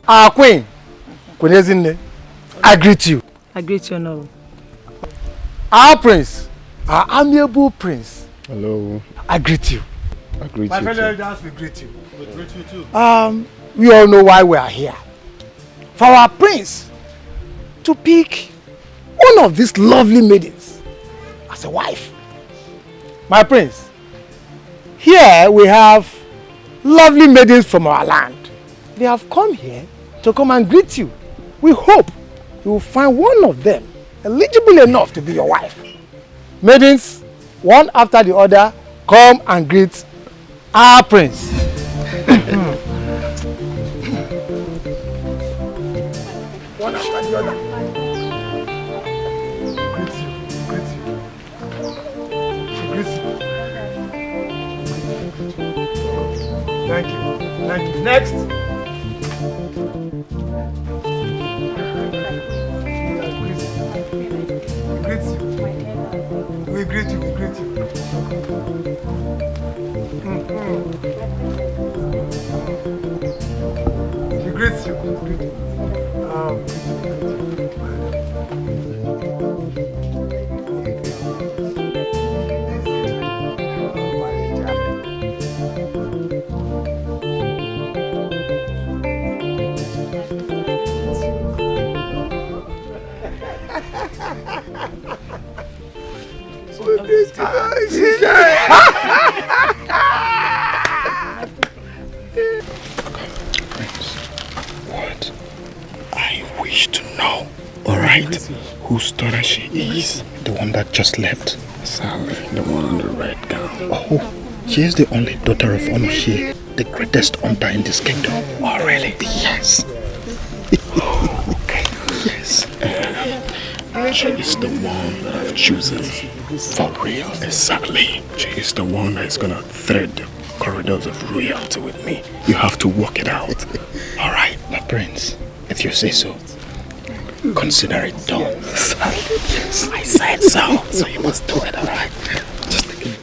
Our queen, Queen Ezinne, I greet you. I greet you now. Our prince, our amiable prince. Hello. I greet you. I greet My you fellow too. elders, we greet you. We greet you too. We all know why we are here. For our prince to pick one of these lovely maidens as a wife. My prince, here we have lovely maidens from our land. They have come here to come and greet you. We hope you will find one of them eligible enough to be your wife. Maidens, one after the other, come and greet our prince. One after the other. Greet you, greet you. She greets you. Thank you, thank you. Next. We greet you, we greet you. We greet you, we greet you. What? I wish to know. Alright. Whose daughter she is? The one that just left? Sally, the one in the red gown. Oh, she is the only daughter of Nnochiri, the greatest hunter in this kingdom. Oh, really? Yes. Okay. Yes. She is the one that I've chosen. For real. Exactly. She is the one that is gonna thread the corridors of royalty with me. You have to work it out. Alright, my prince. If you say so, consider it done. Yes, I said so. So you must do it, alright? Just take it.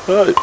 Hey,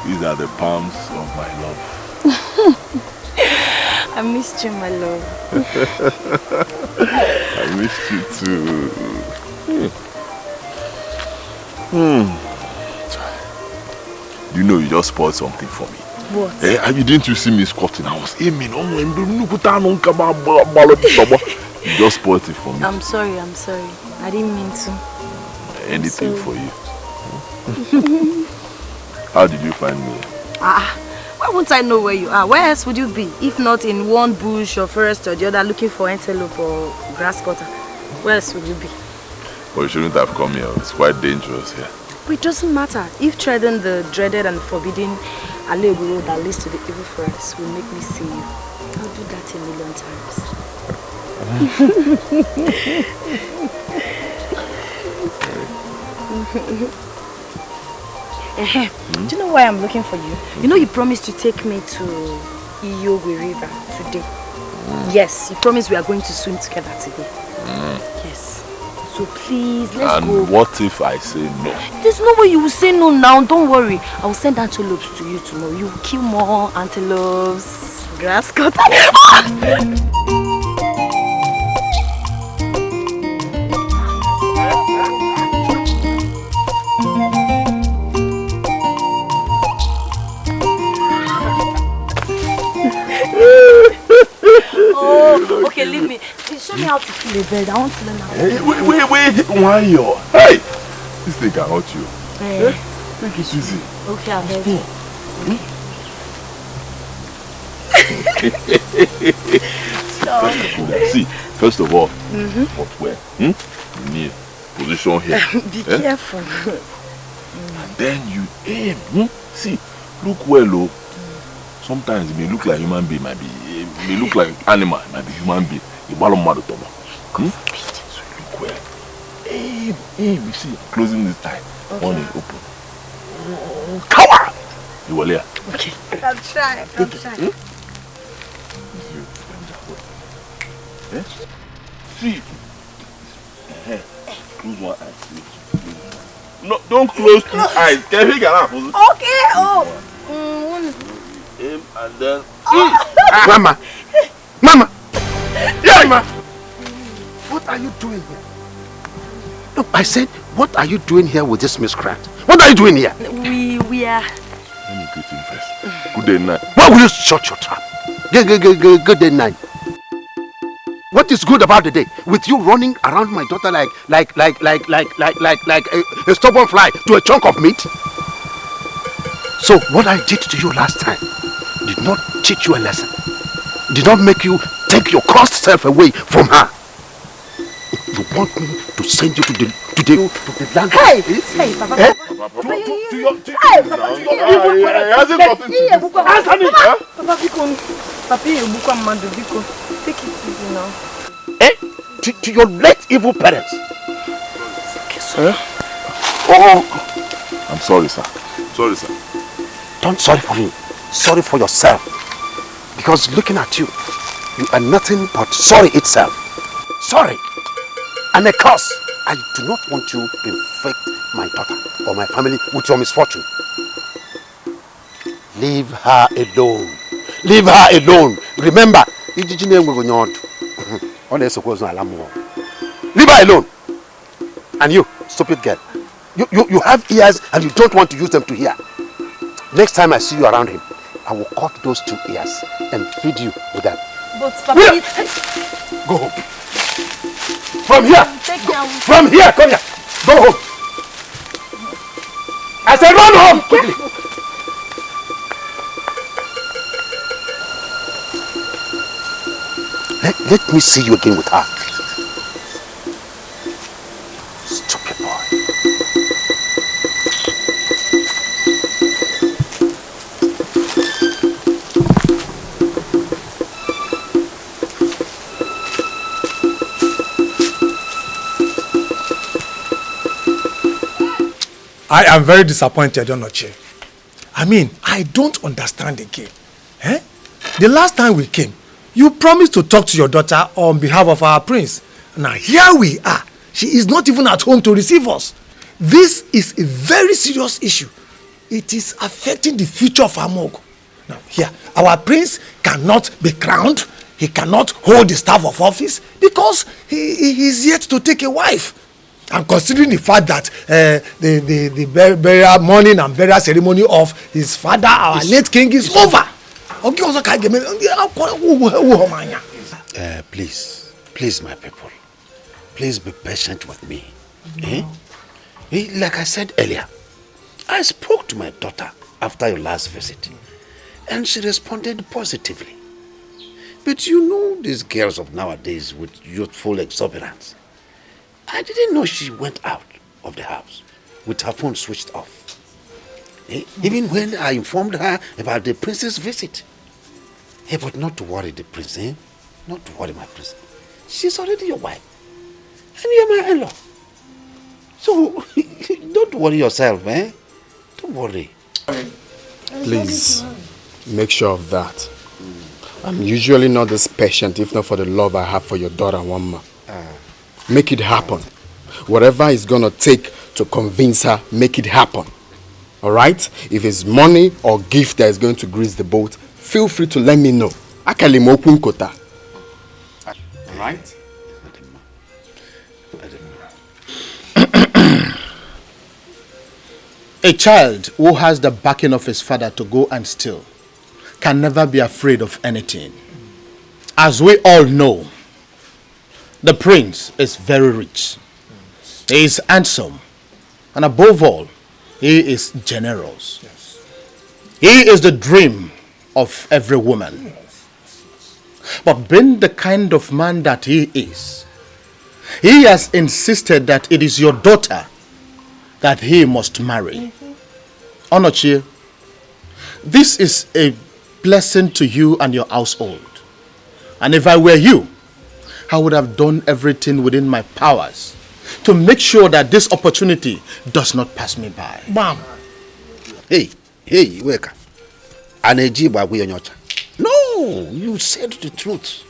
These are the palms of my love. I missed you, my love. I missed you too. You know, you just spoiled something for me. What? You didn't see me squatting. I was aiming. You just spoiled it for me. I'm sorry. I didn't mean to. Anything for you. How did you find me? Why won't I know where you are? Where else would you be? If not in one bush or forest or the other looking for antelope or grass cutter. Where else would you be? Well, you shouldn't have come here. It's quite dangerous here. But it doesn't matter. If treading the dreaded and forbidden Alegu road that leads to the evil forest will make me see you, I'll do that 1,000,000 times. Do you know why I'm looking for you? You know you promised to take me to Iyogwe River today. Yes, you promised we are going to swim together today. Yes. So please, let's go. And what if I say no? There's no way you will say no now. Don't worry. I will send antelopes to you tomorrow. You will kill more antelopes. Grass cutter. Oh, okay, leave me. Show me how to kill a bird. I want to learn how. Hey, wait. Why you? Hey! This thing can hurt you. Hey. Take it easy. Okay, I'll help you. See, first of all, footwear. You need position here. Be careful. And then you aim. See, look well, oh. Sometimes it may look like human being, it may look like animal, it might be human being. So look well. Aim. You see, closing this time. Okay. One is open. Cover! You will hear. Okay. I'll try. See. Close one eye. No, don't close two eyes. Can you get up? Okay. Aim and then. Mama! Yeah, Mama! What are you doing here? Look, I said, what are you doing here with this miscreant? What are you doing here? We are. Let me greet him first. Good day, night. Why will you shut your trap? Good day, night. What is good about the day? With you running around my daughter like a stubborn fly to a chunk of meat? So what I did to you last time did not teach you a lesson. Did not make you take your cursed self away from her. You want me to send you to the land? Hey, Papa. Eh? Papa, take it easy now. Eh? To your late evil parents. Oh, I'm sorry, sir. Don't sorry for me. Sorry for yourself. Because looking at you, you are nothing but sorry itself. Sorry. And a curse. I do not want you to infect my daughter or my family with your misfortune. Leave her alone. Leave her alone. Remember, leave her alone. And you, stupid girl. You have ears and you don't want to use them to hear. Next time I see you around him, I will cut those 2 ears and feed you with them. But Papa, go home. From here. From here, come here. Go home. I said run home quickly. Let me see you again with her. Stupid boy. I am very disappointed, Nnochiri. I mean, I don't understand again. Eh? The last time we came, you promised to talk to your daughter on behalf of our prince. Now here we are. She is not even at home to receive us. This is a very serious issue. It is affecting the future of Amogo. Now here, our prince cannot be crowned. He cannot hold the staff of office because he is yet to take a wife. And considering the fact that the burial mourning and burial ceremony of his father, our late king, is over. Please, my people, please be patient with me. Like I said earlier, I spoke to my daughter after your last visit, and she responded positively. But you know these girls of nowadays with youthful exuberance. I didn't know she went out of the house with her phone switched off. Even when I informed her about the prince's visit. But not to worry the prince, Not to worry my prince. She's already your wife. And you're my in-law. So, don't worry yourself, Don't worry. Please, make sure of that. I'm usually not this patient if not for the love I have for your daughter, Wamma. Make it happen. Whatever it's gonna take to convince her, make it happen. Alright? If it's money or gift that is going to grease the boat, feel free to let me know. Alright? A child who has the backing of his father to go and steal can never be afraid of anything. As we all know, the prince is very rich. He is handsome. And above all, he is generous. He is the dream of every woman. But being the kind of man that he is, he has insisted that it is your daughter that he must marry. Nnochiri, this is a blessing to you and your household. And if I were you, I would have done everything within my powers to make sure that this opportunity does not pass me by. Bam. Hey, Weka. No, you said the truth.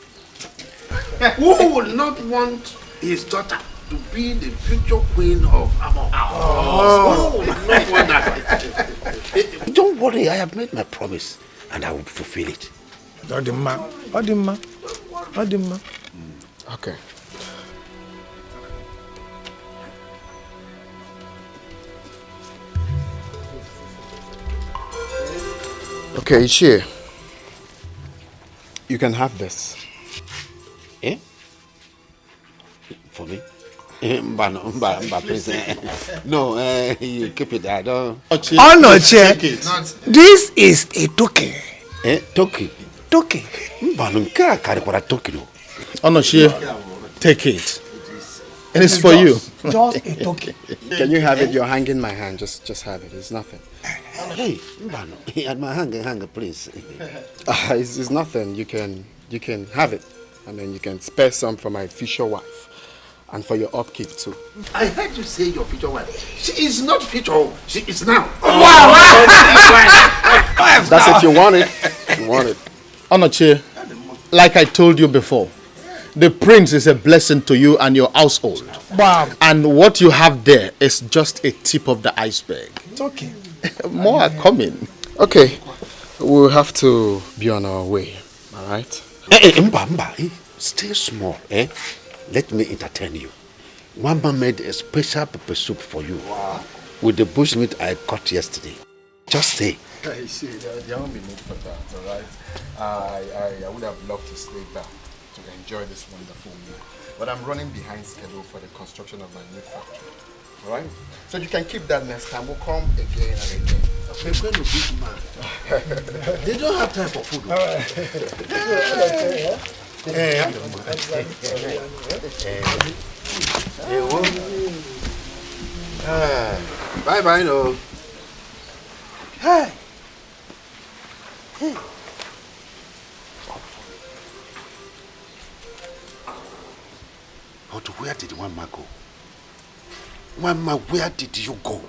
Who would not want his daughter to be the future queen of Amaka? Who would not want that? Don't worry, I have made my promise and I will fulfill it. Odimgbe. Okay. Okay, Ichie. You can have this. Eh? For me? Mba, please. No, you keep it. I don't. Nnochiri, this is a token. Eh? Toki? Token. Mba, nunca carry toki no. Nnochiri, take it. And it's for you. Just a token. Can you have it? You're hanging my hand. Just have it. It's nothing. Hey, Mba, at my hang, please. It's nothing. You can have it, and then you can spare some for my future wife, and for your upkeep too. I heard you say your future wife. She is not future. She is now. That's if you want it. If you want it. Nnochiri, like I told you before, the prince is a blessing to you and your household. Bam. And what you have there is just a tip of the iceberg. Token. More are coming. Okay, we'll have to be on our way. All right. Mba, stay small, eh? Let me entertain you. Wamba made a special pepper soup for you. Wow. With the bushmeat I caught yesterday. Just say. You see, there won't be need for that, all right? I would have loved to stay back to enjoy this wonderful meal. But I'm running behind schedule for the construction of my new factory. All right? So you can keep that next time. We'll come again and again. They're going to big man. They don't have time for food. All right. Bye-bye, no. Hey. But where did Mama go? Mama, where did you go?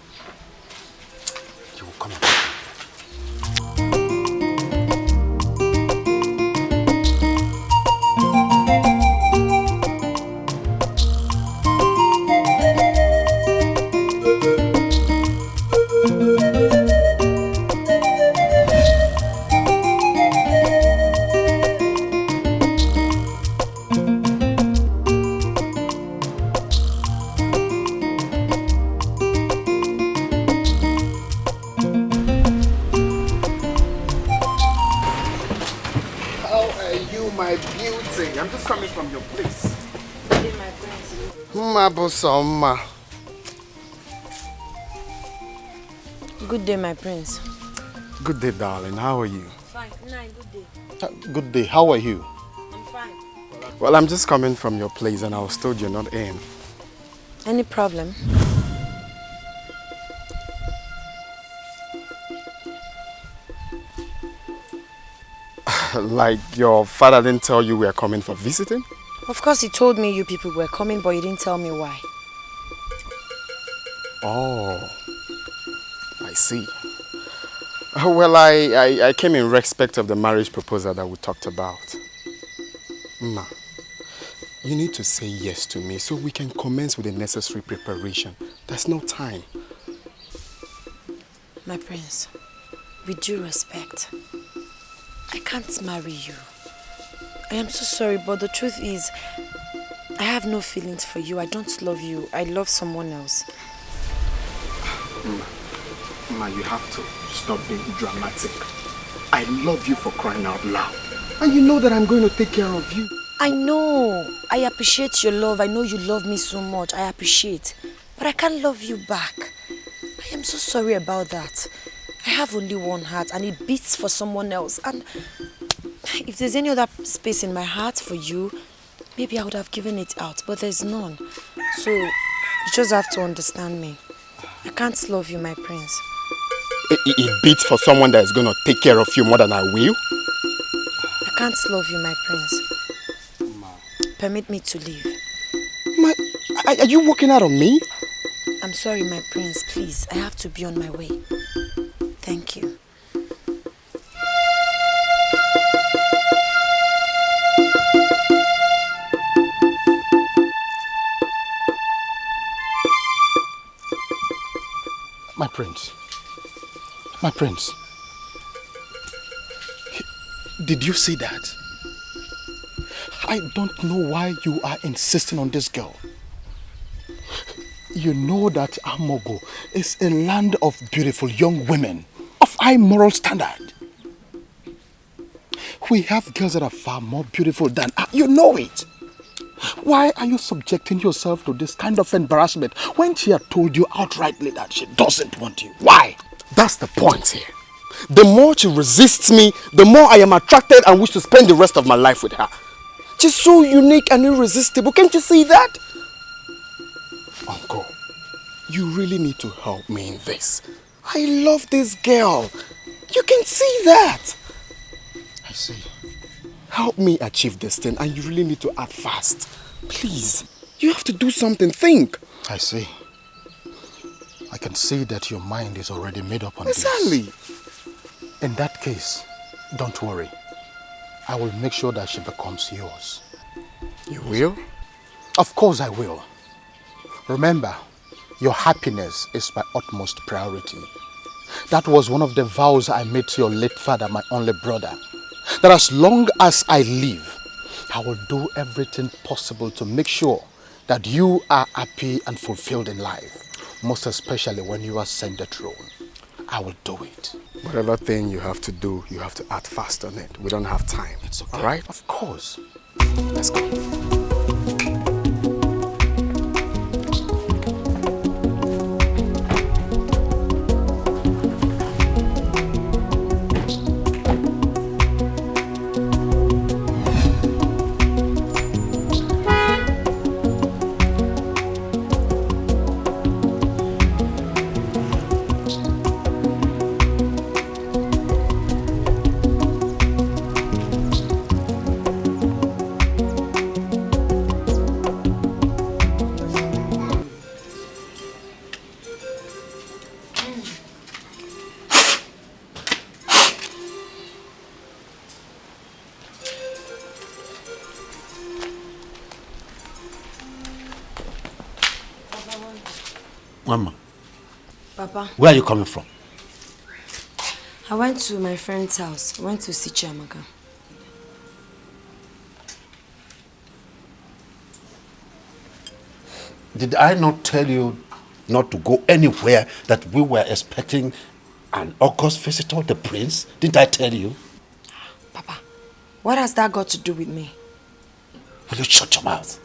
You will come back. I'm just coming from your place. Good day, my prince. Good day, darling. How are you? Fine. Good day. Good day. How are you? I'm fine. Well, I'm just coming from your place and I was told you're not in. Any problem? Like your father didn't tell you we are coming for visiting? Of course, he told me you people were coming, but he didn't tell me why. Oh, I see. Well, I came in respect of the marriage proposal that we talked about. Ma, you need to say yes to me so we can commence with the necessary preparation. There's no time. My prince, with due respect, I can't marry you. I am so sorry, but the truth is, I have no feelings for you. I don't love you. I love someone else. Ma, you have to stop being dramatic. I love you for crying out loud. And you know that I'm going to take care of you. I know. I appreciate your love. I know you love me so much. I appreciate. But I can't love you back. I am so sorry about that. I have only one heart and it beats for someone else. And if there's any other space in my heart for you, maybe I would have given it out. But there's none. So you just have to understand me. I can't love you, my prince. It beats for someone that is going to take care of you more than I will? I can't love you, my prince. Permit me to leave. Ma, are you walking out on me? I'm sorry, my prince. Please, I have to be on my way. Thank you. My prince. My prince. Did you see that? I don't know why you are insisting on this girl. You know that Amogo is a land of beautiful young women of high moral standard. We have girls that are far more beautiful than her. You know it. Why are you subjecting yourself to this kind of embarrassment when she had told you outrightly that she doesn't want you? Why? That's the point here. The more she resists me, the more I am attracted and wish to spend the rest of my life with her. She's so unique and irresistible. Can't you see that? Uncle, you really need to help me in this. I love this girl. You can see that. I see. Help me achieve this thing, and you really need to act fast. Please. You have to do something. Think. I see. I can see that your mind is already made up on Exactly. this. In that case, don't worry. I will make sure that she becomes yours. You will? Of course I will. Remember, your happiness is my utmost priority. That was one of the vows I made to your late father, my only brother. That as long as I live, I will do everything possible to make sure that you are happy and fulfilled in life. Most especially when you ascend the throne. I will do it. Whatever thing you have to do, you have to act fast on it. We don't have time. It's okay. All right? Of course. Let's go. Mama. Papa. Where are you coming from? I went to my friend's house. I went to see Amaka. Did I not tell you not to go anywhere, that we were expecting an August visitor, the prince? Didn't I tell you? Papa, what has that got to do with me? Will you shut your mouth?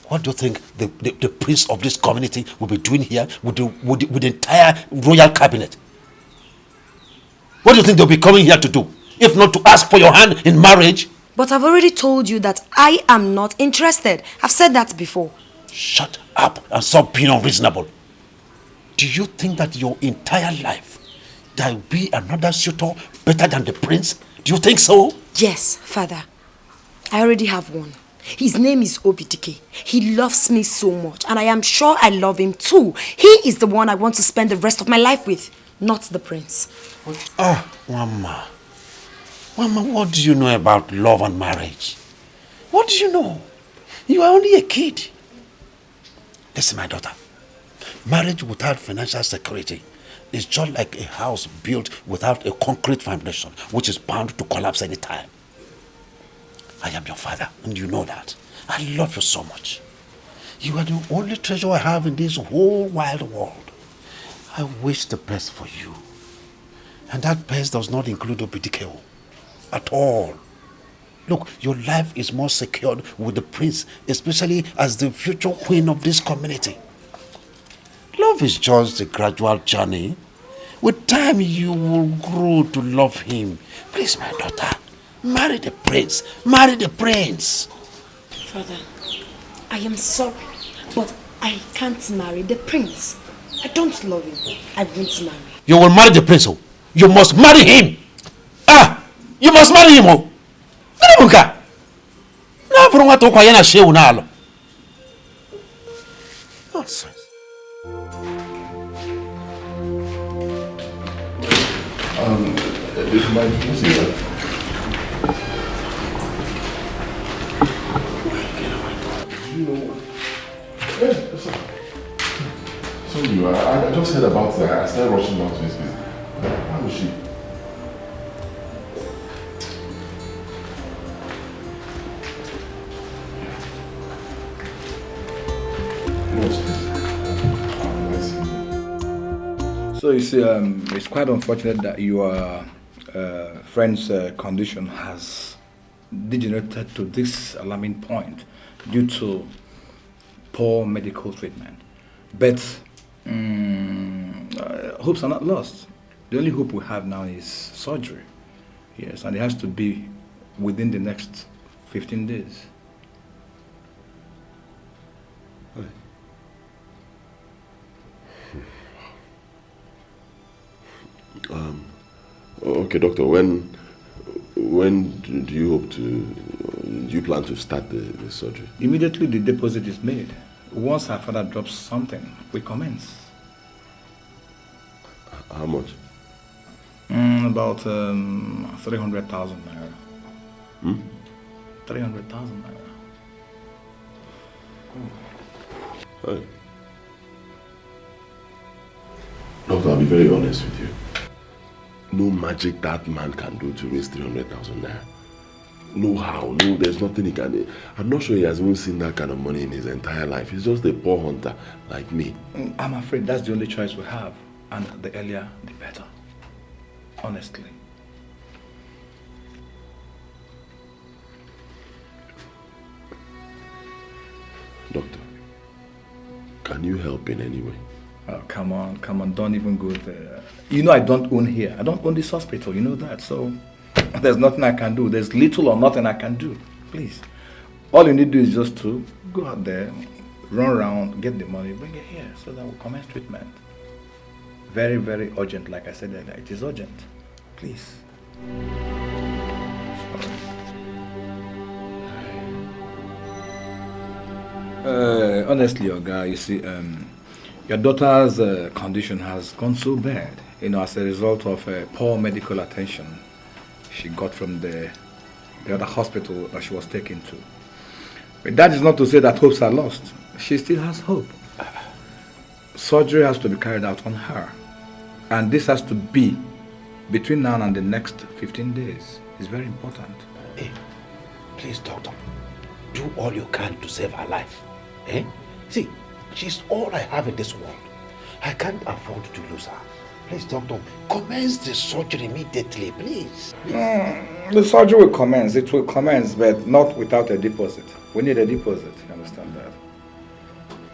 What do you think the prince of this community will be doing here with the entire royal cabinet? What do you think they'll be coming here to do, if not to ask for your hand in marriage? But I've already told you that I am not interested. I've said that before. Shut up and stop being unreasonable. Do you think that your entire life there will be another suitor better than the prince? Do you think so? Yes, father. I already have one. His name is Obidike. He loves me so much, and I am sure I love him too. He is the one I want to spend the rest of my life with. not the prince. Ah, Mama. Mama, what do you know about love and marriage? What do you know? You are only a kid. Listen, my daughter. Marriage without financial security is just like a house built without a concrete foundation, which is bound to collapse any time. I am your father, and you know that. I love you so much. You are the only treasure I have in this whole wide world. I wish the best for you. And that best does not include Obidike at all. Look, your life is more secured with the prince, especially as the future queen of this community. Love is just a gradual journey. With time, you will grow to love him. Please, my daughter, marry the prince. Marry the prince. Father, I am sorry, but I can't marry the prince. I don't love him. I won't marry. You will marry the prince. Oh. You must marry him. Ah, you must marry him. Oh. Nonsense. So you are, I just heard about that. I started rushing down to his place. How is she? So you see, it's quite unfortunate that your friend's condition has degenerated to this alarming point due to poor medical treatment. But hopes are not lost. The only hope we have now is surgery. Yes, and it has to be within the next 15 days. Okay, doctor, when do you hope to, do you plan to start the surgery? Immediately the deposit is made. Once her father drops something, we commence. How much? About 300,000 naira. 300,000 naira. Hi. Doctor, I'll be very honest with you. No magic that man can do to raise 300,000 naira. No how, no, there's nothing he can do. I'm not sure he has even seen that kind of money in his entire life. He's just a poor hunter like me. I'm afraid that's the only choice we have. And the earlier, the better. Honestly. Doctor, can you help in any way? Oh, come on, don't even go there. You know I don't own here. I don't own this hospital, you know that. So there's nothing I can do. There's little or nothing I can do. Please. All you need to do is just to go out there, run around, get the money, bring it here so that we'll commence treatment. Very, very urgent, like I said earlier. It is urgent. Please. Honestly, Oga, you see, your daughter's condition has gone so bad, you know, as a result of poor medical attention she got from the other hospital that she was taken to. But that is not to say that hopes are lost. She still has hope. Surgery has to be carried out on her. And this has to be between now and the next 15 days. It's very important. Hey, please, doctor, do all you can to save her life. Eh? See, she's all I have in this world. I can't afford to lose her. Please, doctor, commence the surgery immediately, please. The surgery will commence. It will commence, but not without a deposit. We need a deposit, you understand that?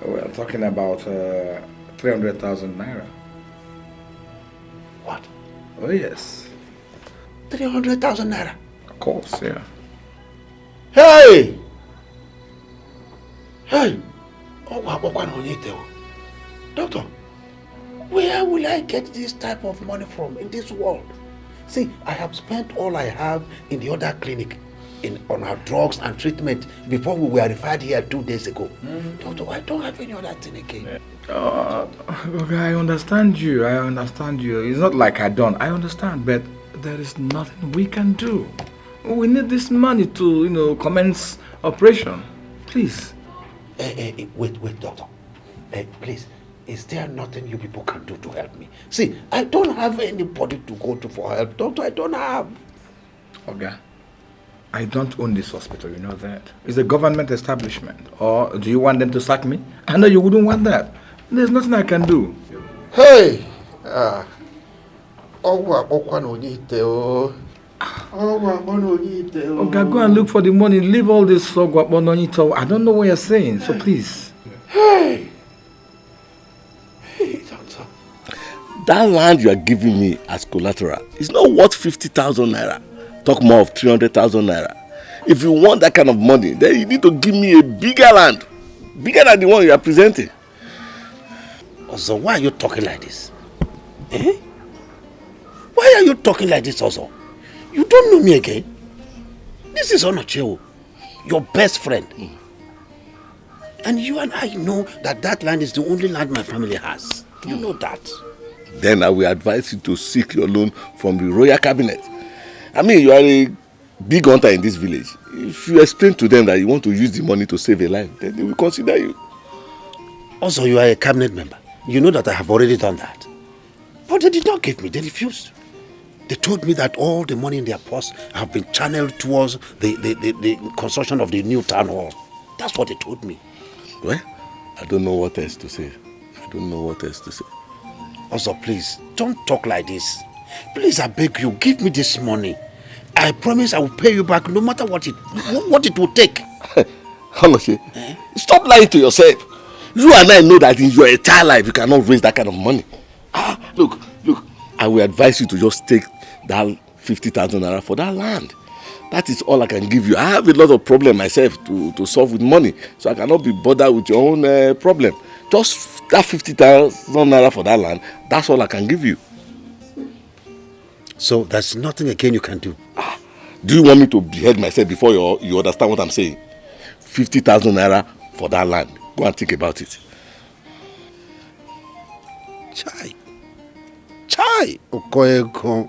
We're talking about 300,000 naira. What? Oh, yes. 300,000 naira? Of course, yeah. Hey! Hey! Doctor, where will I get this type of money from in this world? See, I have spent all I have in the other clinic. on her drugs and treatment before we were referred here 2 days ago. Doctor, I don't have any other thing again. Okay, I understand you. It's not like I don't. I understand, but there is nothing we can do. We need this money to, commence operation. Please. Wait, doctor. Please, is there nothing you people can do to help me? See, I don't have anybody to go to for help. Doctor, I don't have. Okay. I don't own this hospital, you know that. It's a government establishment. Or do you want them to sack me? I know you wouldn't want that. There's nothing I can do. Hey! Okay, go and look for the money. Leave all this. I don't know what you're saying, so please. Hey, doctor. That land you are giving me as collateral is not worth 50,000 naira. Talk more of 300,000 naira. If you want that kind of money, then you need to give me a bigger land. Bigger than the one you are presenting. Also, why are you talking like this? Eh? Why are you talking like this also? You don't know me again. This is Nnochiri, your best friend. And you and I know that land is the only land my family has. You know that. Then I will advise you to seek your loan from the royal cabinet. I mean, you are a big hunter in this village. If you explain to them that you want to use the money to save a life, then they will consider you. Also, you are a cabinet member. You know that I have already done that. But they did not give me. They refused. They told me that all the money in their purse have been channeled towards the construction of the new town hall. That's what they told me. Well, I don't know what else to say. Also, please, don't talk like this. Please, I beg you, give me this money. I promise I will pay you back no matter what it will take. Honestly, stop lying to yourself. You and I know that in your entire life you cannot raise that kind of money. Look, I will advise you to just take that 50,000 naira for that land. That is all I can give you. I have a lot of problems myself to solve with money, so I cannot be bothered with your own problem. Just that 50,000 naira for that land, that's all I can give you. So there's nothing again you can do? Do you want me to behead myself before you understand what I'm saying? 50,000 naira for that land. Go and think about it. Chai. Okonkwo.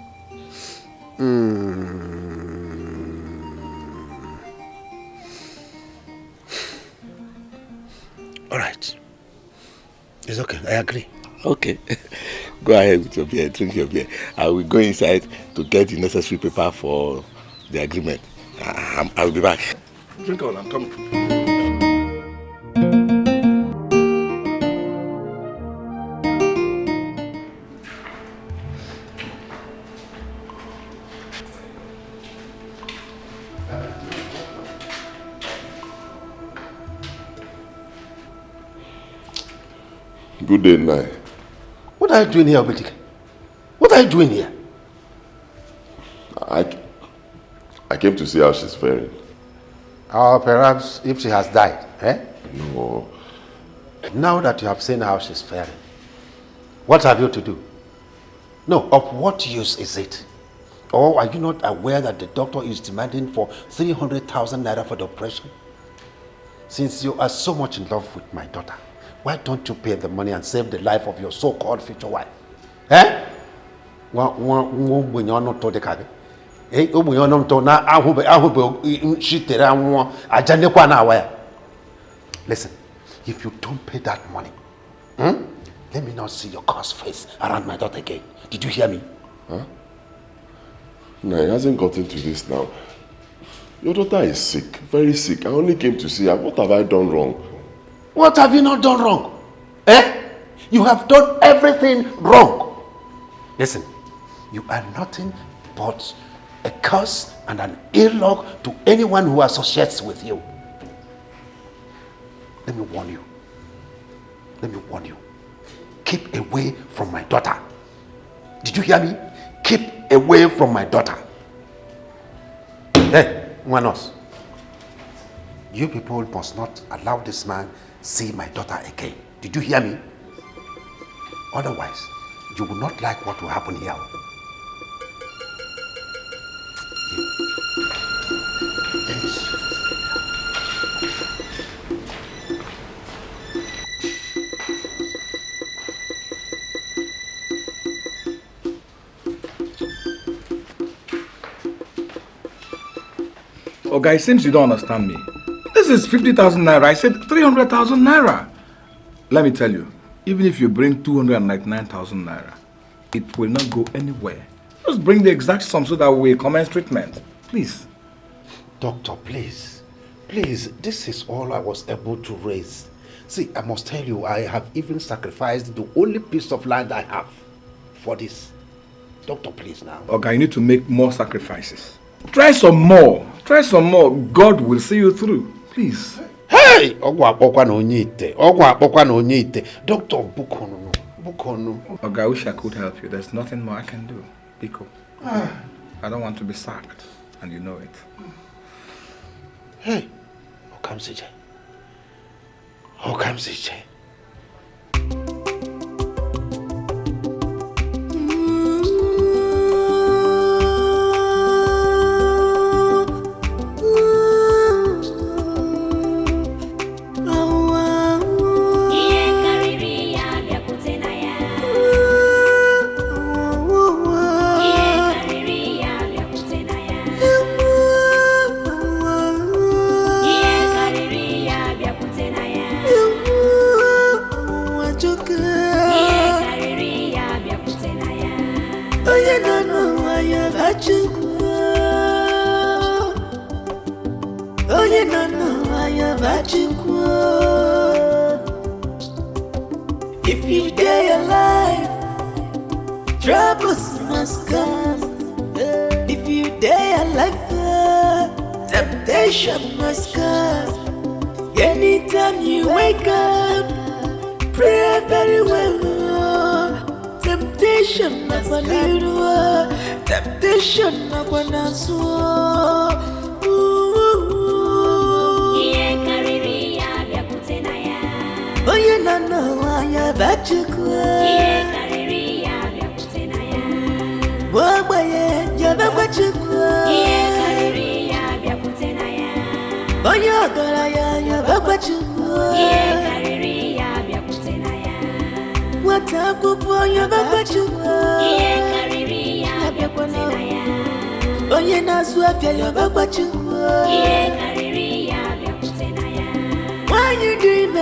All right. It's okay. I agree. Okay. Go ahead with your beer. Drink your beer. I will go inside to get the necessary paper for the agreement. I will be back. Drink on. I'm coming. Good day, Nai. What are you doing here, Obedike? What are you doing here? I came to see how she's faring. Perhaps if she has died, eh? No. Now that you have seen how she's faring, what have you to do? No, of what use is it? Or are you not aware that the doctor is demanding for 300,000 naira for the operation? Since you are so much in love with my daughter, why don't you pay the money and save the life of your so-called future wife? Eh? Listen, if you don't pay that money, let me not see your cursed face around my daughter again. Did you hear me? Huh? No, it hasn't gotten to this now. Your daughter is sick, very sick. I only came to see her. What have I done wrong? What have you not done wrong? Eh? You have done everything wrong. Listen, you are nothing but a curse and an ill luck to anyone who associates with you. Let me warn you. Keep away from my daughter. Did you hear me? Keep away from my daughter. Hey, one else. You people must not allow this man see my daughter again. Did you hear me? Otherwise, you will not like what will happen here. Oh, guy, it seems you don't understand me. This is 50,000 naira. I said 300,000 naira. Let me tell you, even if you bring 299,000 naira, it will not go anywhere. Just bring the exact sum so that we commence treatment. Please. Doctor, please. Please, this is all I was able to raise. See, I must tell you, I have even sacrificed the only piece of land I have for this. Doctor, please now. Okay, you need to make more sacrifices. Try some more. Try some more. God will see you through. Please. Hey! Doctor, Bukonu. Okay, I wish I could help you. There's nothing more I can do. Biko. I don't want to be sacked, and you know it. Hey, Okamsije. Okamsije. If you dare alive, troubles must come. If you dare alive, temptation must come. Anytime you wake up, pray very well. Temptation must come. Temptation must come. Oye na wanya Akachukwu. Wagbaye jaba Akachukwu. Oye ogaraya Akachukwu. Wata akwụkwọ Akachukwu. Onye na-azụ afịa Akachukwu. Why you dream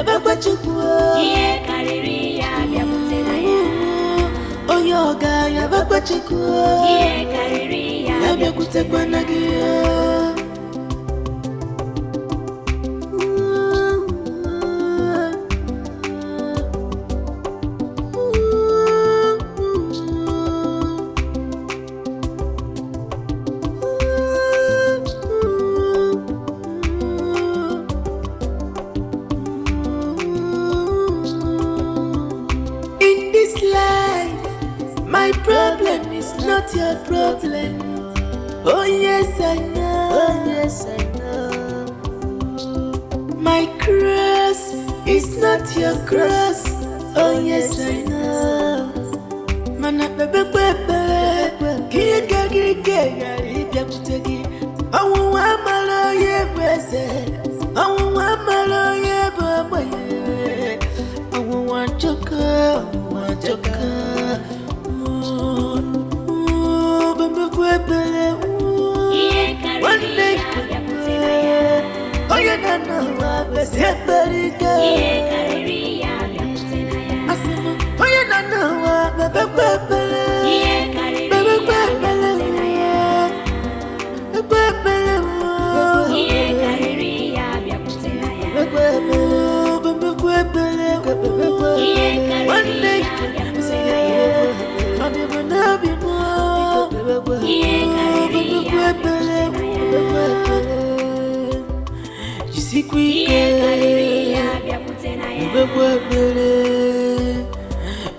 Akachukwu? Oh yoga Akachukwu. Abịakwutekwa na gị. Not your problem. Oh yes I know. Oh yes I know. My cross is not your cross. Oh yes I know. Mana bebe bebe. Kiga ibya kutegi. Awu amalo ye bese. Awu amalo ye baba ye. Awu wanchoka. One day, oh you don't know what the separate. Oh you don't know what the one day, I'll never know before. Just quick,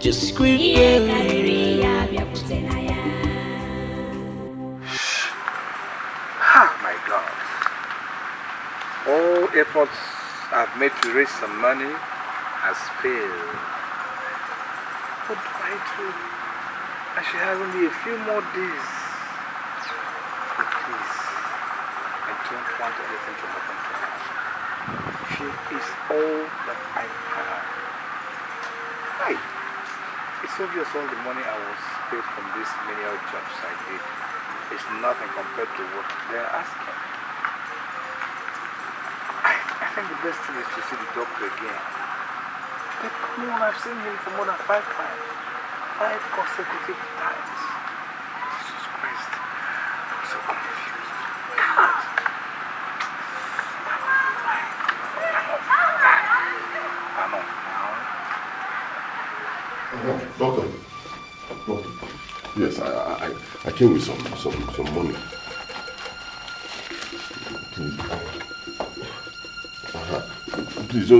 just quick. My God. All efforts I've made to raise some money has failed. What do I do? And she has only a few more days. But please, I don't want anything to happen to her. She is all that I have. Hi. It's obvious all the money I was paid from these menial jobs I did is nothing compared to what they're asking. think the best thing is to see the doctor again. But come on, I've seen him for more than 5 times. 5 consecutive times. Jesus Christ. I'm so confused. God. I'm off now. Doctor. Yes, I came with some money. Please,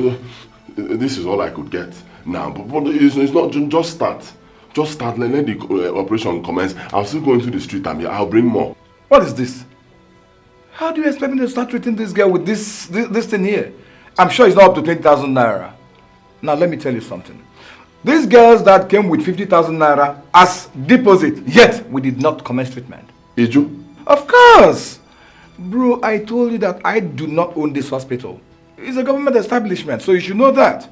this is all I could get now. But it's not just start. Just start. Let the operation commence. I'll still go into the street and I'll bring more. What is this? How do you expect me to start treating this girl with this thing here? I'm sure it's not up to 20,000 naira. Now let me tell you something. These girls that came with 50,000 naira as deposit, yet we did not commence treatment. Did you? Of course! Bro, I told you that I do not own this hospital. It's a government establishment, so you should know that.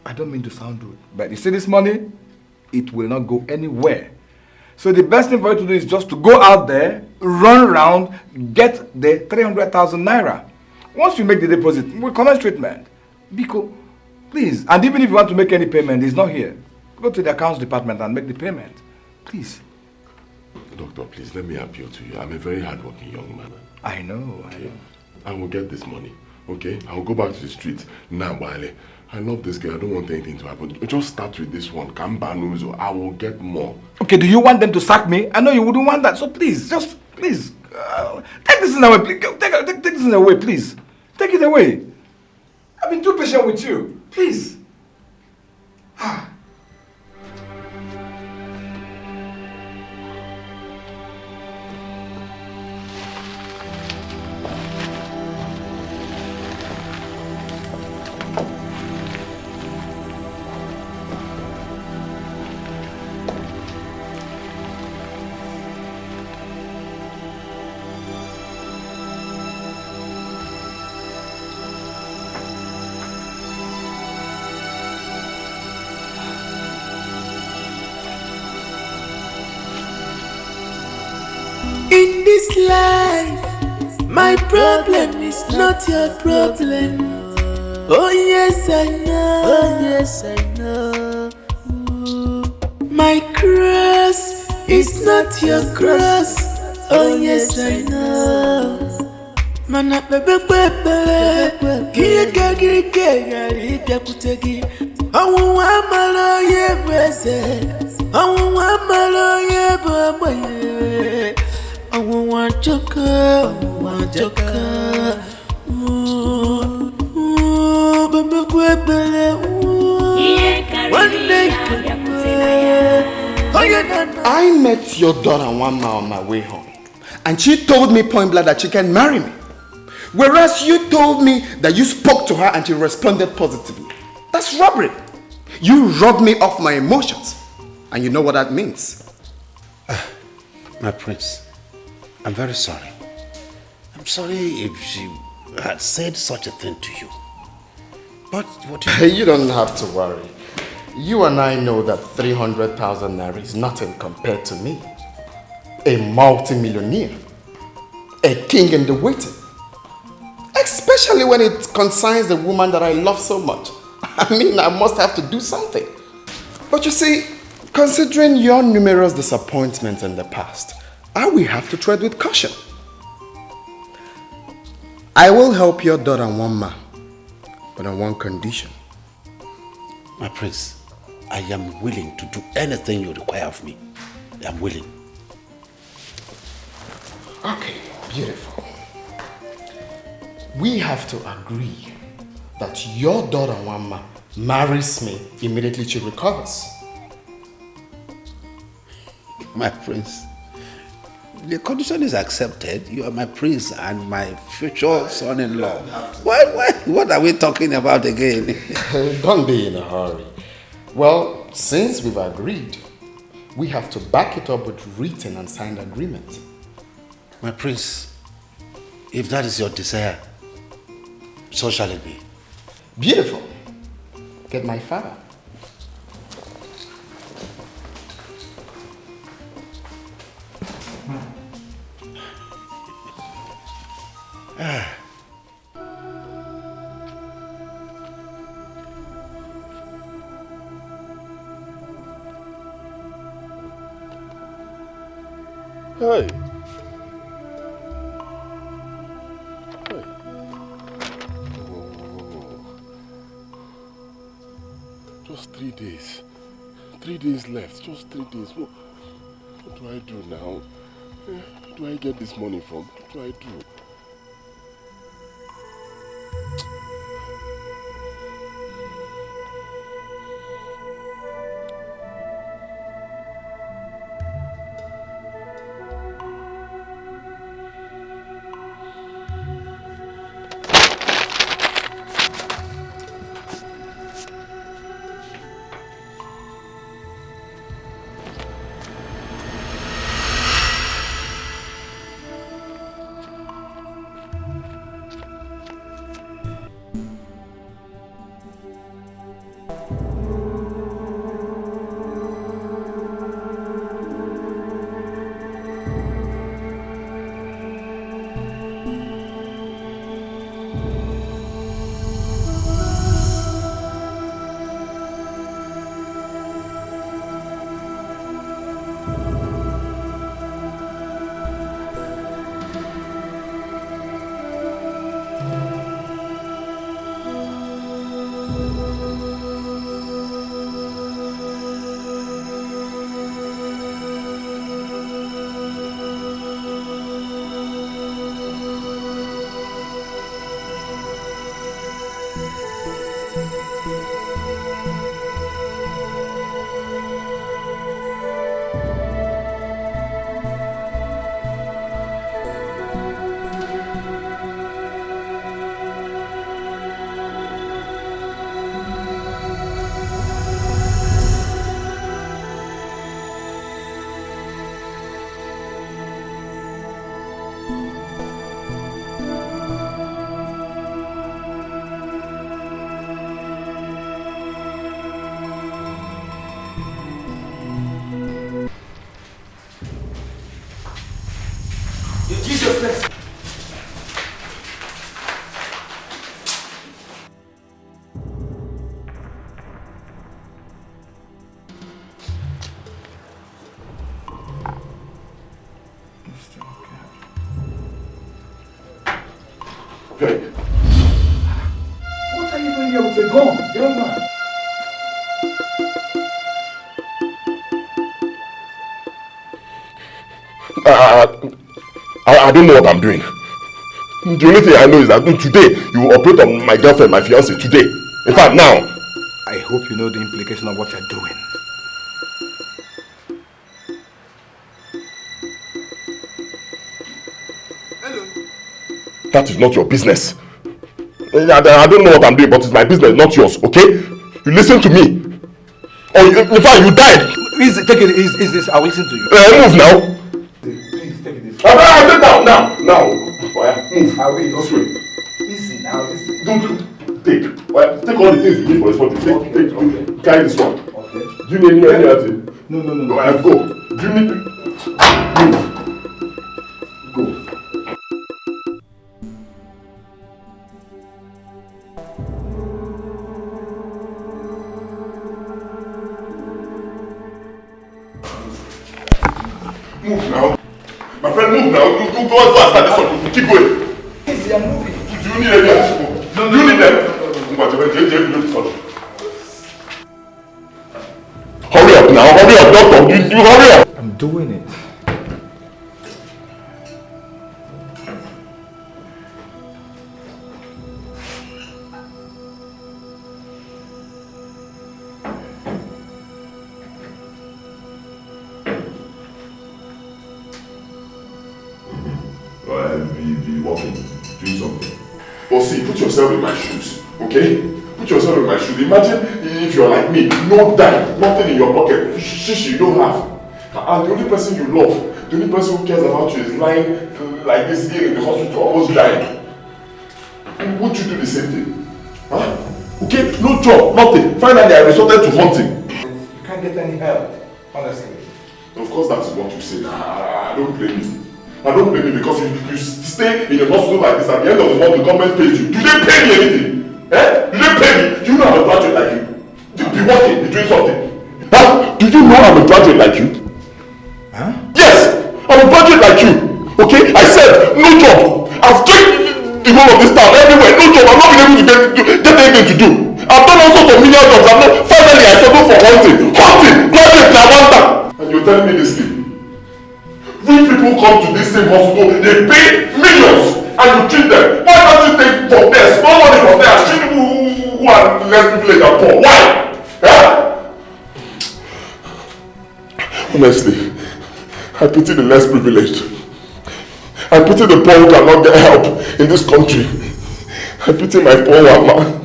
I don't mean to sound rude, but you see this money? It will not go anywhere. So the best thing for you to do is just to go out there, run around, get the 300,000 naira. Once you make the deposit, we'll commence treatment. Biko, please. And even if you want to make any payment, he's not here. Go to the accounts department and make the payment. Please. Doctor, please, let me appeal to you. I'm a very hardworking young man. I know. I will get this money, okay? I'll go back to the street now, Wale. I love this girl. I don't want anything to happen. Just start with this one. Kambanuzo. I will get more. Okay, do you want them to sack me? I know you wouldn't want that. So please, just please, take this thing away. Please. Take this thing away, please. Take it away. I've been too patient with you. Please. In this life, my problem is not your problem. Oh yes, I know. Oh yes, I know. My cross is not your cross. Oh yes, I know. Mana bebe bebe, kiye kagiri kagiri kutegi. Awu amalo ye bese, awu amalo ye baba. I want to go, I met your daughter 1 mile on my way home, and she told me point blank that she can marry me. Whereas you told me that you spoke to her and she responded positively. That's robbery. You robbed me of my emotions, and you know what that means. My prince, I'm very sorry. I'm sorry if she had said such a thing to you. But what you don't have to worry. You and I know that 300,000 naira is nothing compared to me. A multi-millionaire. A king in the waiting. Especially when it concerns the woman that I love so much. I mean, I must have to do something. But you see, considering your numerous disappointments in the past, I will have to tread with caution. I will help your daughter Wama, but on one condition. My prince, I am willing to do anything you require of me. I am willing. Okay, beautiful. We have to agree that your daughter Wama marries me immediately she recovers. My prince, the condition is accepted. You are my prince and my future son-in-law. What are we talking about again? Don't be in a hurry. Well, since we've agreed, we have to back it up with written and signed agreement. My prince, if that is your desire, so shall it be. Beautiful. Get my father. Hey. Just 3 days. 3 days left. Just 3 days. What do I do now? Where do I get this money from? What do I do? What are you doing here with a gun, young man? I don't know what I'm doing. The only thing I know is that today you will operate on my girlfriend, my fiancée, today. In fact, now. I hope you know the implication of what you're doing. Hello. That is not your business. I don't know what I'm doing, but it's my business, not yours, okay? You listen to me. Or in fact, you died. Please take it easy. I will listen to you. Move now. Please take it easy. I'll take down now. Move. I will. This way. Easy now. Easy. Don't take. Well, take all the things you need for this body. Take. Carry this one. Okay. Do you need any other thing? No. I'll go. Do you need move? Go. Move now. My friend, move now. Go as fast as this one. Keep going. Easy, I'm moving. Do you need any other people? No. Do you need them? Hurry up now. Hurry up, doctor. You hurry up. I'm doing it. Be walking, doing something. But see, put yourself in my shoes, okay? Put yourself in my shoes. Imagine if you're like me, no dime, nothing in your pocket, shish you don't have. And the only person you love, the only person who cares about you is lying like this here in the hospital, almost dying. Would you do the same thing? Huh? Okay, no job, nothing. Finally, I resorted to hunting. You can't get any help, honestly. Of course, that is what you say. I don't blame you. I don't blame you because you stay in a hospital like this. At the end of the month, the government pays you. Do they pay me anything? Eh? Do they pay me? Do you know I'm a graduate like you? Be working, be doing something. Huh? Do you know I'm a graduate like you? Huh? Yes! I'm a graduate like you. Okay? I said, no job. I've checked the whole of this town everywhere. No job. I've not been able to get anything to do. I've done all sorts of menial jobs. Finally, I settled for hunting. Graduate now, one time. And you're telling me this thing? Rich people come to this same hospital, they pay millions, and you treat them. Why don't you take from there, small money from there, and treat people who are less privileged and poor? Why? Yeah? Honestly, I pity the less privileged. I pity the poor who cannot get help in this country. I pity my poor mama.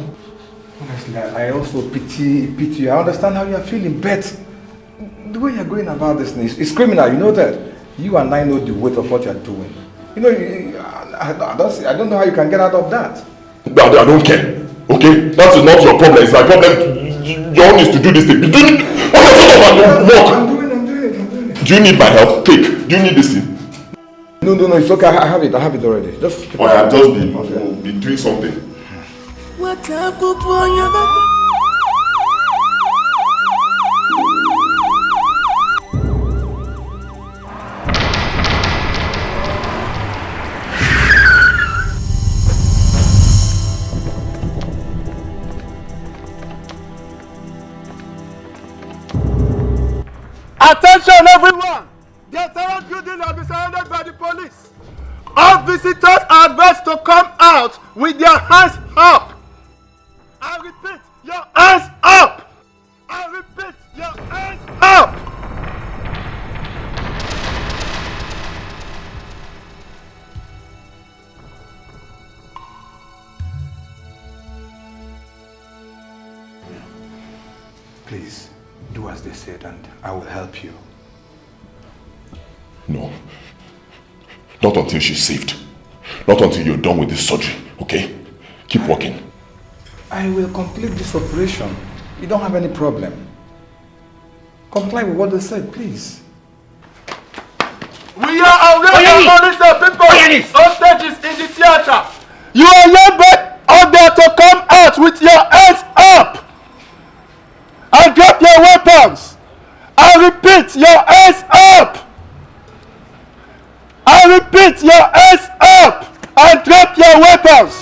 Honestly, I also pity you. I understand how you are feeling, but the way you're going about this is criminal, you know that? You and I know the weight of what you're doing. You know, I don't know how you can get out of that. I don't care. Okay? That is not your problem. It's my problem. Your own is to do this thing. I'm doing it. Do you need my help? Take. Do you need this thing? No, it's okay. I have it already. Just keep I've just been doing something. What up, boy? Attention everyone! The entire building has been surrounded by the police. All visitors are advised to come out with their hands up. I repeat, your hands up! I repeat, your hands up! Please, do as they said and I will help you. No. Not until she's saved. Not until you're done with this surgery, okay? Keep working. I will complete this operation. You don't have any problem. Comply with what they said, please. We are already police people. Hostages in the theater. You are hereby ordered to come out with your hands up and drop your weapons. I repeat, your hands up. I repeat, your hands up and drop your weapons.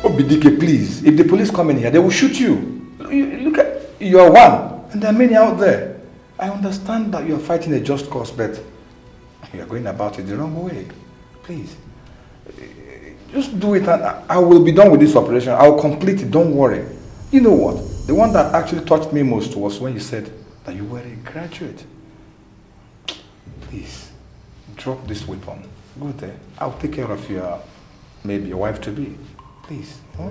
Obidike, please. If the police come in here, they will shoot you. Look at, you are one, and there are many out there. I understand that you are fighting a just cause, but you are going about it the wrong way. Please. Just do it and I will be done with this operation. I will complete it, don't worry. You know what? The one that actually touched me most was when you said that you were a graduate. Please, drop this weapon. Go there. I'll take care of your, maybe your wife-to-be. Please. Huh?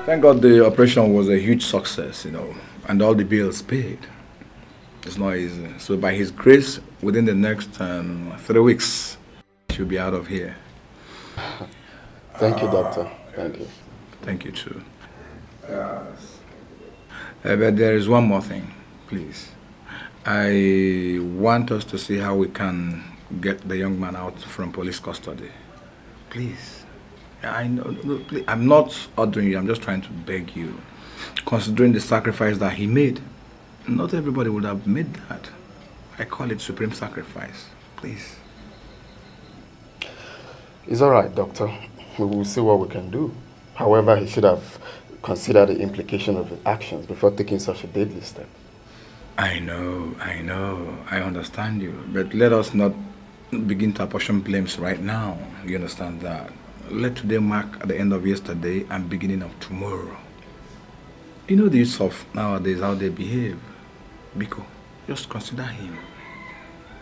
Thank God the operation was a huge success, you know, and all the bills paid. It's not easy. So by His grace, within the next 3 weeks, she'll be out of here. Thank you, doctor. Thank you. Thank you too. But there is one more thing, please. I want us to see how we can get the young man out from police custody. Please. I know, no, please, I'm not ordering you, I'm just trying to beg you. Considering the sacrifice that he made, not everybody would have made that. I call it supreme sacrifice. Please. It's all right, doctor. We will see what we can do. However, he should have considered the implication of his actions before taking such a deadly step. I know. I understand you. But let us not begin to apportion blames right now. You understand that? Let today mark at the end of yesterday and beginning of tomorrow. You know the youths of nowadays, how they behave. Biko, just consider him.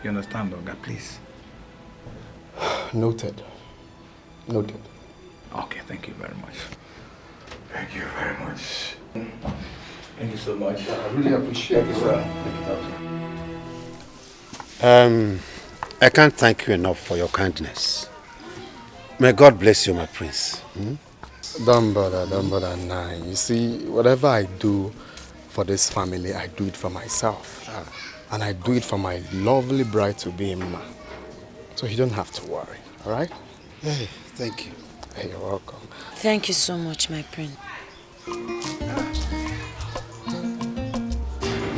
You understand, Oga, please? Noted. Noted. Okay, thank you very much. Thank you very much. Thank you so much. I really appreciate it, sir. I can't thank you enough for your kindness. May God bless you, my prince. Don't bother, nah. You see, whatever I do for this family, I do it for myself. And I do it for my lovely bride-to-be, Mma. So you don't have to worry, all right? Hey, thank you. Hey, you're welcome. Thank you so much, my prince.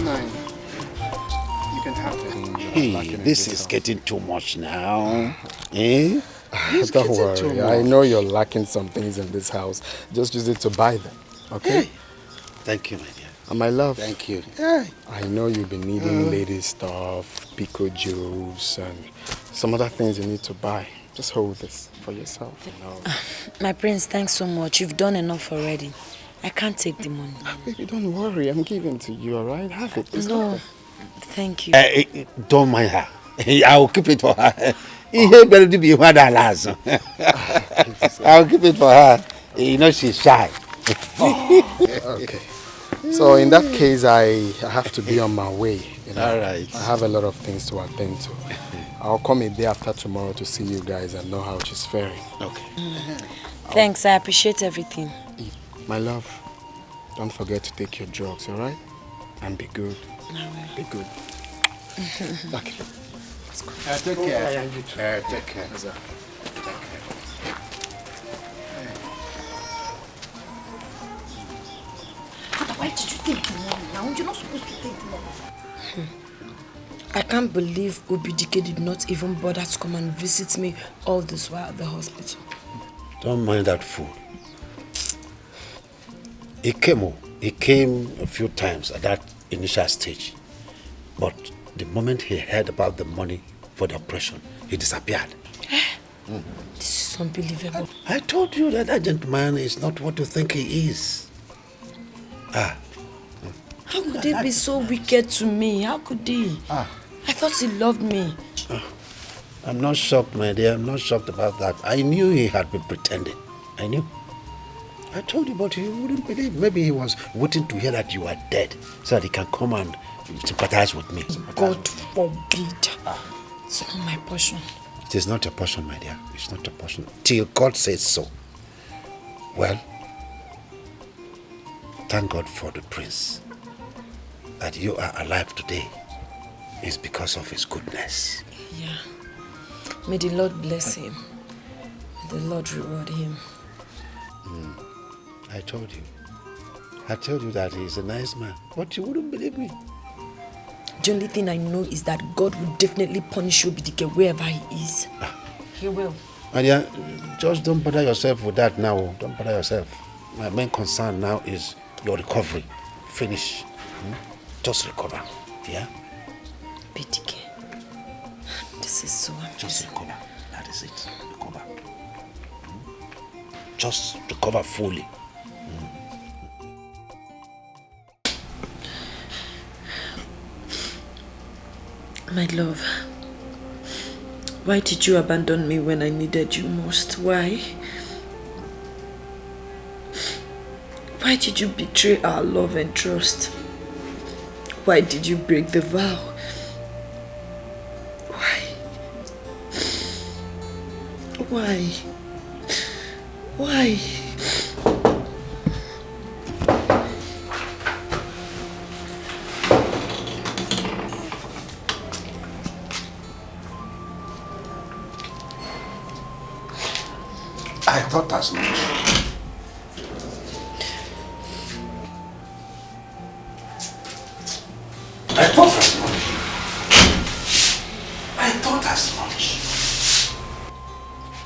Nine. You can have it. Hey, this is getting too much now. Eh? Don't worry. I know you're lacking some things in this house. Just use it to buy them, okay? Hey. Thank you, my dear. And my love. Thank you. I know you've been needing lady stuff, pico jewels, and some other things you need to buy. Just hold this for yourself. You know. My prince, thanks so much. You've done enough already. I can't take the money. Baby, don't worry. I'm giving to you, all right? Have it. No, thank you. Don't mind her. I'll keep it for her. I'll keep it for her. You know she's shy. Okay. So in that case, I have to be on my way. You know? All right. I have a lot of things to attend to. I'll come a day after tomorrow to see you guys and know how she's faring. Okay. Thanks, I appreciate everything. My love, don't forget to take your drugs, all right? And be good. Be good. Okay. Let's go. Take care. Take care. Why did you take the money now? You're not supposed to take the money. I can't believe Obidike did not even bother to come and visit me all this while at the hospital. Don't mind that fool. He came a few times at that initial stage. But the moment he heard about the money for the operation, he disappeared. This is unbelievable. I told you that gentleman is not what you think he is. How could he be so wicked to me? How could he? I thought he loved me. I'm not shocked, my dear. I'm not shocked about that. I knew he had been pretending. I knew. I told you, but you wouldn't believe. Maybe he was waiting to hear that you are dead so that he can come and sympathize with me. God forbid. It's not my portion. It is not your portion, my dear. It's not your portion. Till God says so. Well, thank God for the prince. That you are alive today is because of his goodness. Yeah. May the Lord bless him. May the Lord reward him. I told you. I told you that he's a nice man. But you wouldn't believe me. The only thing I know is that God will definitely punish Obidike wherever he is. He will. And yeah, just don't bother yourself with that now. Don't bother yourself. My main concern now is your recovery. Finish. Just recover. Yeah? Obidike. This is so amazing. Just recover. That is it. Recover. Just recover fully. My love, why did you abandon me when I needed you most? Why? Why did you betray our love and trust? Why did you break the vow? Why? Why? Why? I thought as much. I thought as much. I thought as much.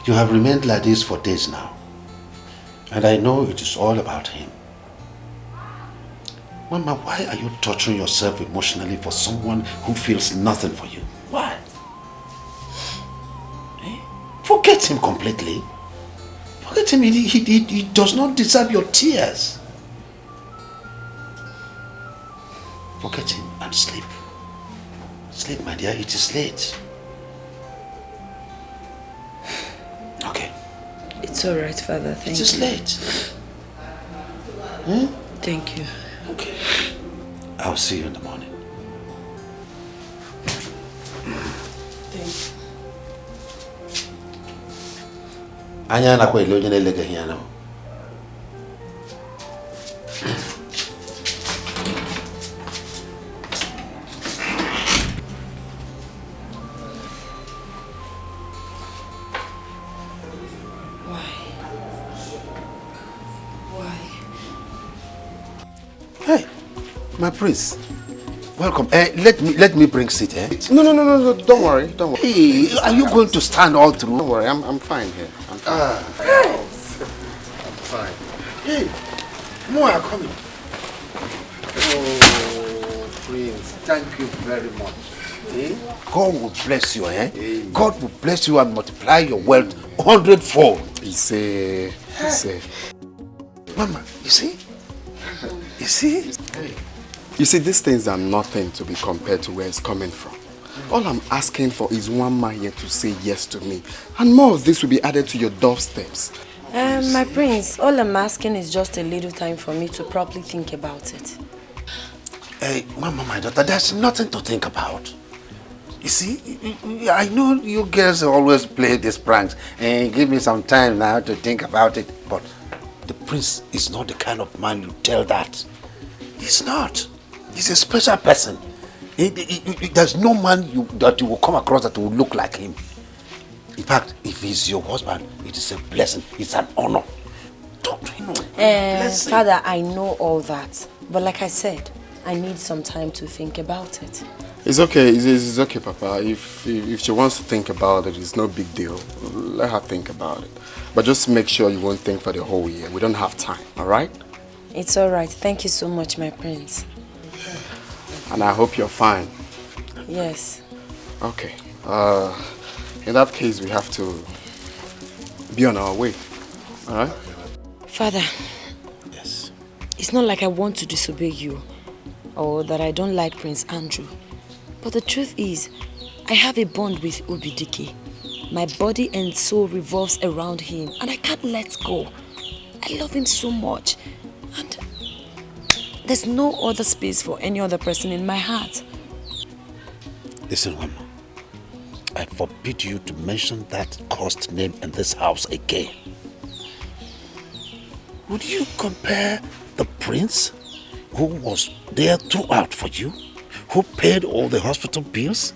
You have remained like this for days now. And I know it is all about him. Mama, why are you torturing yourself emotionally for someone who feels nothing for you? Why? Forget him completely. Forget him, he does not deserve your tears. Forget him and sleep. Sleep, my dear, it is late. Okay. It's alright, Father, thank you. It is late. Thank you. Okay. I'll see you in the morning. Thank you. Anya na kwa ile onye na-elega ihe na. Hey, my prince. Welcome. Let me bring seat, eh? No, don't worry. Hey, are you going to stand all through? Don't worry, I'm fine here. I'm fine. I'm fine. Hey, more are coming. Oh, Prince, thank you very much. Eh? God will bless you, eh? Amen. God will bless you and multiply your wealth 100-fold. He say. Mama, you see? You see? Hey. You see, these things are nothing to be compared to where it's coming from. All I'm asking for is one man here to say yes to me. And more of this will be added to your doorsteps. My prince, all I'm asking is just a little time for me to properly think about it. Hey, Mama, my daughter, there's nothing to think about. You see, I know you girls always play these pranks and give me some time now to think about it. But the prince is not the kind of man you tell that. He's not. He's a special person. There's no man that you will come across that will look like him. In fact, if he's your husband, it is a blessing. It's an honor. Talk to him. Father, I know all that. But like I said, I need some time to think about it. It's okay. It's okay, Papa. If she wants to think about it, it's no big deal. Let her think about it. But just make sure you won't think for the whole year. We don't have time, all right? It's all right. Thank you so much, my prince. And I hope you're fine. Yes. Okay. In that case, we have to be on our way. All right? Father. Yes. It's not like I want to disobey you or that I don't like Prince Andrew. But the truth is, I have a bond with Obidike. My body and soul revolves around him and I can't let go. I love him so much. And there's no other space for any other person in my heart. Listen, Mama. I forbid you to mention that cursed name in this house again. Would you compare the prince who was there throughout for you, who paid all the hospital bills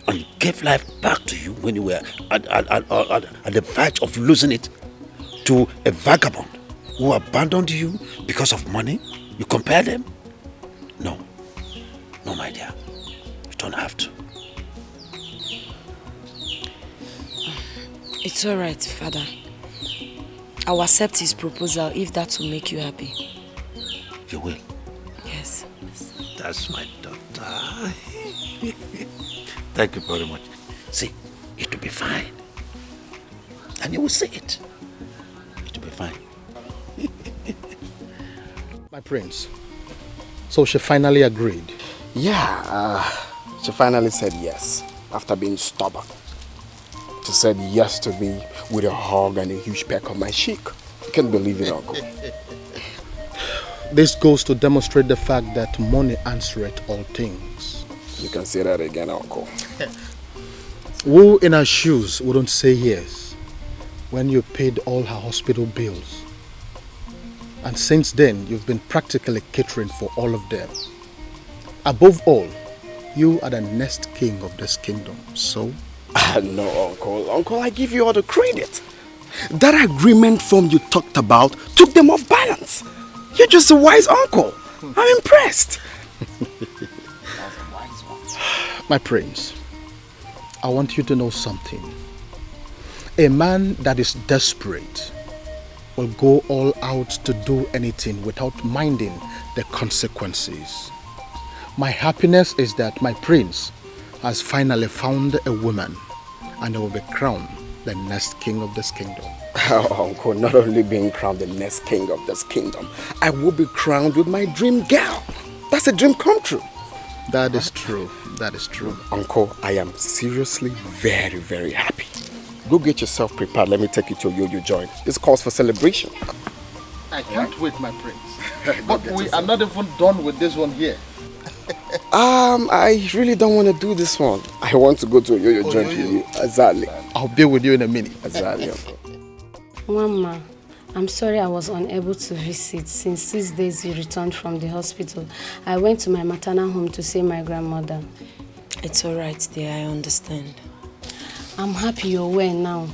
and gave life back to you when you were at the verge of losing it, to a vagabond who abandoned you because of money? You compare them? No. No, my dear. You don't have to. It's all right, Father. I'll accept his proposal if that will make you happy. You will? Yes. That's my daughter. Thank you very much. See, it will be fine. And you will see it. It will be fine. My prince, so she finally agreed? Yeah, she finally said yes after being stubborn. She said yes to me with a hug and a huge peck on my cheek. I can't believe it, Uncle. This goes to demonstrate the fact that money answereth all things. You can say that again, Uncle. Who in her shoes wouldn't say yes when you paid all her hospital bills? And since then, you've been practically catering for all of them. Above all, you are the next king of this kingdom, so? No, Uncle. Uncle, I give you all the credit. That agreement form you talked about took them off balance. You're just a wise uncle. I'm impressed. My prince, I want you to know something. A man that is desperate will go all out to do anything without minding the consequences. My happiness is that my prince has finally found a woman and he will be crowned the next king of this kingdom. Oh, Uncle, not only being crowned the next king of this kingdom, I will be crowned with my dream girl. That's a dream come true. That is true. That is true. Uncle, I am seriously very, very happy. Go get yourself prepared. Let me take you to a yo-yo joint. This calls for celebration. I can't wait, my prince. But we are not even done with this one here. I really don't want to do this one. I want to go to a yo-yo joint with you. Exactly. I'll be with you in a minute. Exactly, Uncle. Mama, I'm sorry I was unable to visit. Since 6 days you returned from the hospital, I went to my maternal home to see my grandmother. It's all right, dear. I understand. I'm happy you're well now.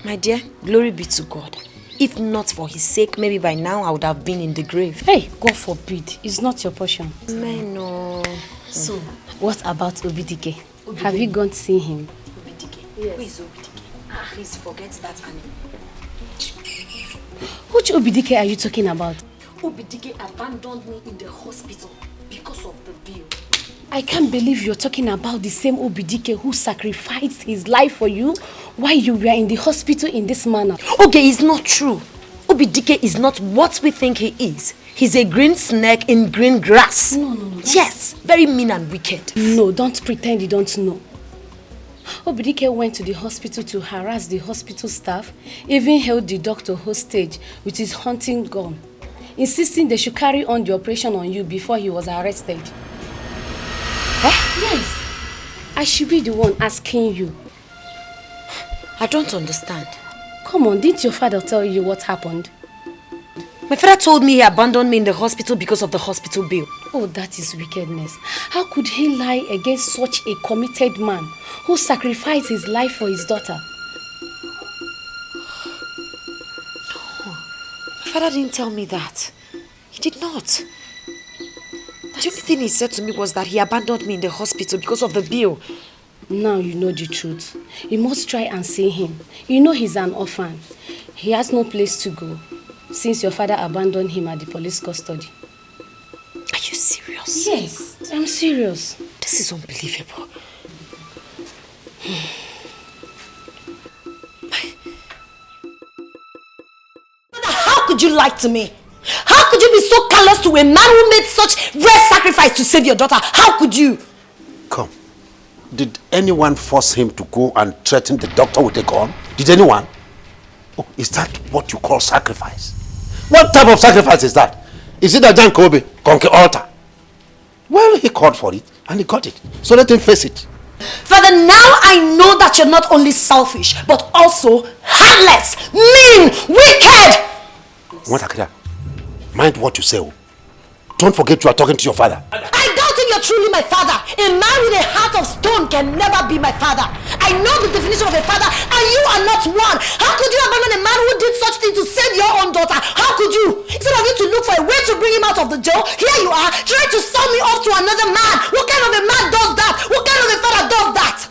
My dear, glory be to God. If not for his sake, maybe by now I would have been in the grave. Hey, God forbid. It's not your portion. No. So, what about Obidike? Have you gone to see him? Obidike? Yes. Who is Obidike? Please forget that animal. Which Obidike are you talking about? Obidike abandoned me in the hospital because of the bill. I can't believe you're talking about the same Obidike who sacrificed his life for you while you were in the hospital in this manner. Okay, it's not true. Obidike is not what we think he is. He's a green snake in green grass. No. Yes, very mean and wicked. No, don't pretend you don't know. Obidike went to the hospital to harass the hospital staff, even held the doctor hostage with his hunting gun, insisting they should carry on the operation on you before he was arrested. Yes. I should be the one asking you. I don't understand. Come on, didn't your father tell you what happened? My father told me he abandoned me in the hospital because of the hospital bill. Oh, that is wickedness. How could he lie against such a committed man who sacrificed his life for his daughter? No, my father didn't tell me that. He did not. The only thing he said to me was that he abandoned me in the hospital because of the bill. Now you know the truth. You must try and see him. You know he's an orphan. He has no place to go since your father abandoned him at the police custody. Are you serious? Yes, I'm serious. This is unbelievable. How could you lie to me? How could you be so callous to a man who made such rare sacrifice to save your daughter? How could you? Come. Did anyone force him to go and threaten the doctor with a gun? Did anyone? Oh, is that what you call sacrifice? What type of sacrifice is that? Is it a Jan Kobe, Konke altar? Well, he called for it and he got it. So let him face it. Father, now I know that you're not only selfish, but also heartless, mean, wicked. Nwchukwu, mind what you say. Don't forget you are talking to your father. I don't think you're truly my father. A man with a heart of stone can never be my father. I know the definition of a father, and you are not one. How could you abandon a man who did such thing to save your own daughter? How could you? Instead of you to look for a way to bring him out of the jail, here you are trying to sell me off to another man. What kind of a man does that? What kind of a father does that?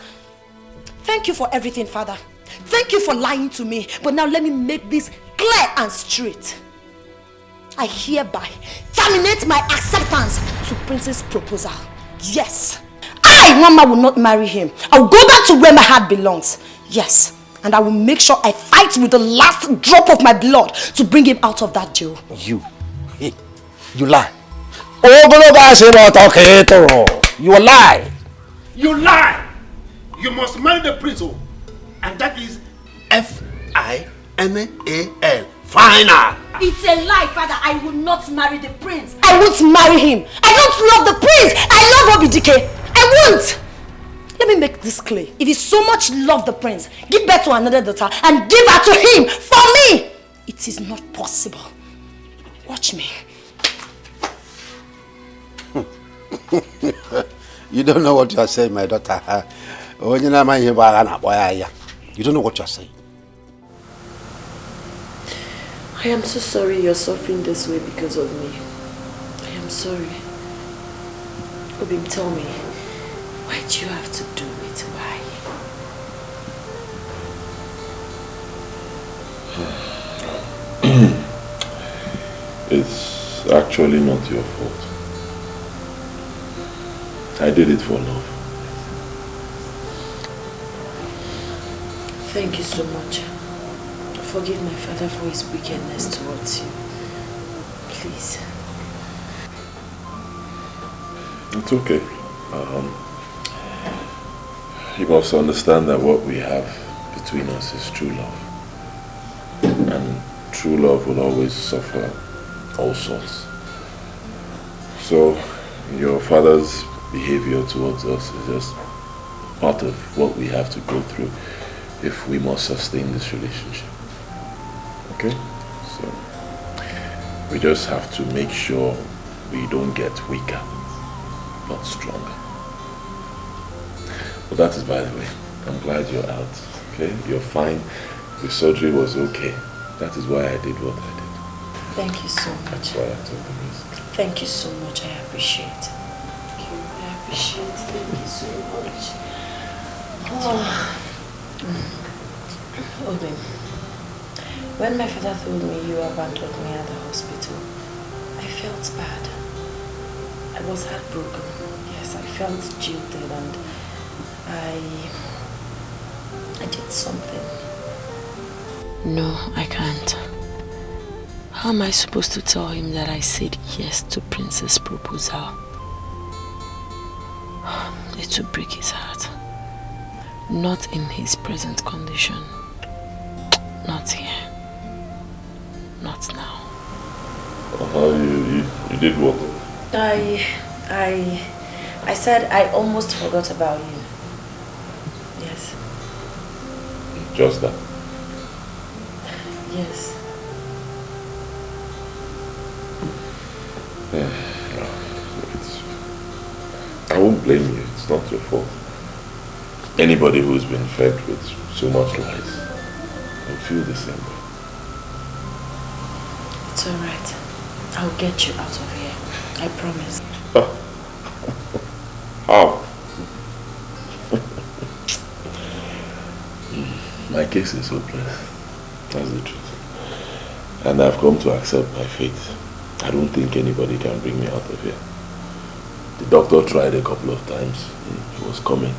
Thank you for everything, Father. Thank you for lying to me. But now let me make this clear and straight. I hereby terminate my acceptance to Prince's proposal. Yes, I, Mama, will not marry him. I will go back to where my heart belongs. Yes, and I will make sure I fight with the last drop of my blood to bring him out of that jail. You lie. You lie. You lie! You must marry the prince, oh, and that is Final. Final! It's a lie, Father. I will not marry the prince. I won't marry him. I don't love the prince. I love Obidike. I won't. Let me make this clear. If you so much love the prince, give birth to another daughter and give her to him for me. It is not possible. Watch me. You don't know what you are saying, my daughter. You don't know what you are saying. I am so sorry you're suffering this way because of me. I am sorry. Obim, tell me, why do you have to do it? Why? It's actually not your fault. I did it for love. Thank you so much. Forgive my father for his wickedness towards you. Please. It's okay. You must understand that what we have between us is true love. And true love will always suffer all sorts. So, your father's behavior towards us is just part of what we have to go through if we must sustain this relationship. Okay? So, we just have to make sure we don't get weaker, not stronger. But that is by the way. I'm glad you're out. Okay? You're fine. The surgery was okay. That is why I did what I did. Thank you so much. That's why I took the risk. Thank you so much. I appreciate. Thank you. I appreciate. Thank you so much. Oh, babe. When my father told me you abandoned me at the hospital, I felt bad. I was heartbroken. Yes, I felt jilted and I did something. No, I can't. How am I supposed to tell him that I said yes to Prince's proposal? It would break his heart. Not in his present condition. Not here. Not now. You did what? I said I almost forgot about you. Yes. Just that? Yes. I won't blame you. It's not your fault. Anybody who's been fed with so much lies will feel the same way. It's alright. I'll get you out of here. I promise. How? My case is hopeless. That's the truth. And I've come to accept my fate. I don't think anybody can bring me out of here. The doctor tried a couple of times. He was coming.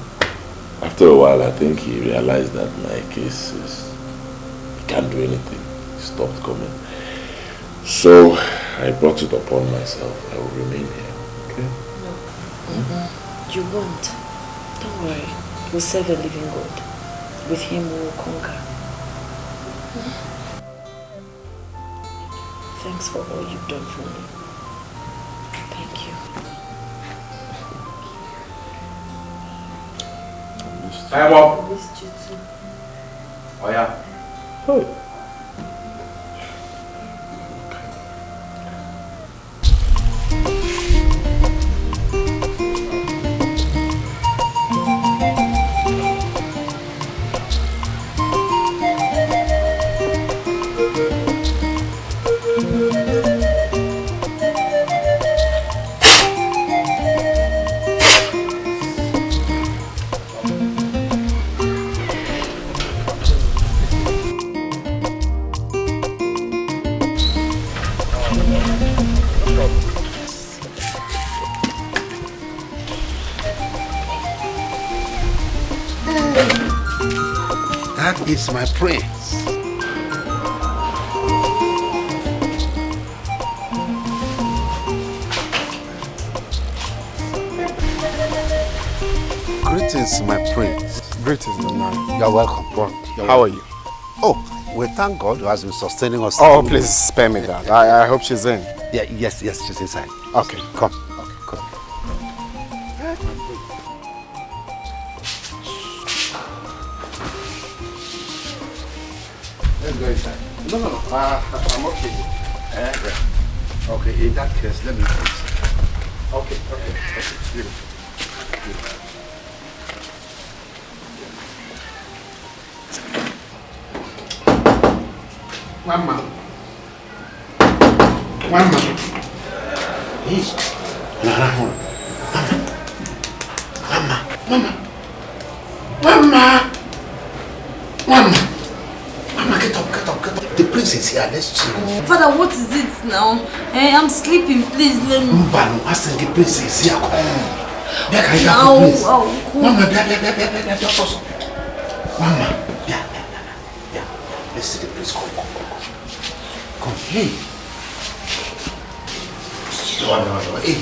After a while, I think he realized that my case is... he can't do anything. He stopped coming. So, I brought it upon myself. I will remain here. Okay? No. You won't. Don't worry. We'll serve a living God. With him we will conquer. Thanks for all you've done for me. Thank you. I am up. I missed you too. Oh yeah. Oh. That is my prince. Greetings, my prince. Greetings, Nana. You're welcome. How are you? Oh, we thank God who has been sustaining us. Oh, please spare me that. I hope she's in. Yeah, yes, she's inside. Okay, come. Okay, come. Let's go inside. No, I'm okay. Okay, in that case, let me go inside. Okay. Leave it. Mama. He's... Mama, get up. The prince is here, let's chill. Father, what is it now? I'm sleeping, please let me. Mbano, I said the prince is here, come. Mama, Mama, Come, hey. No, hey.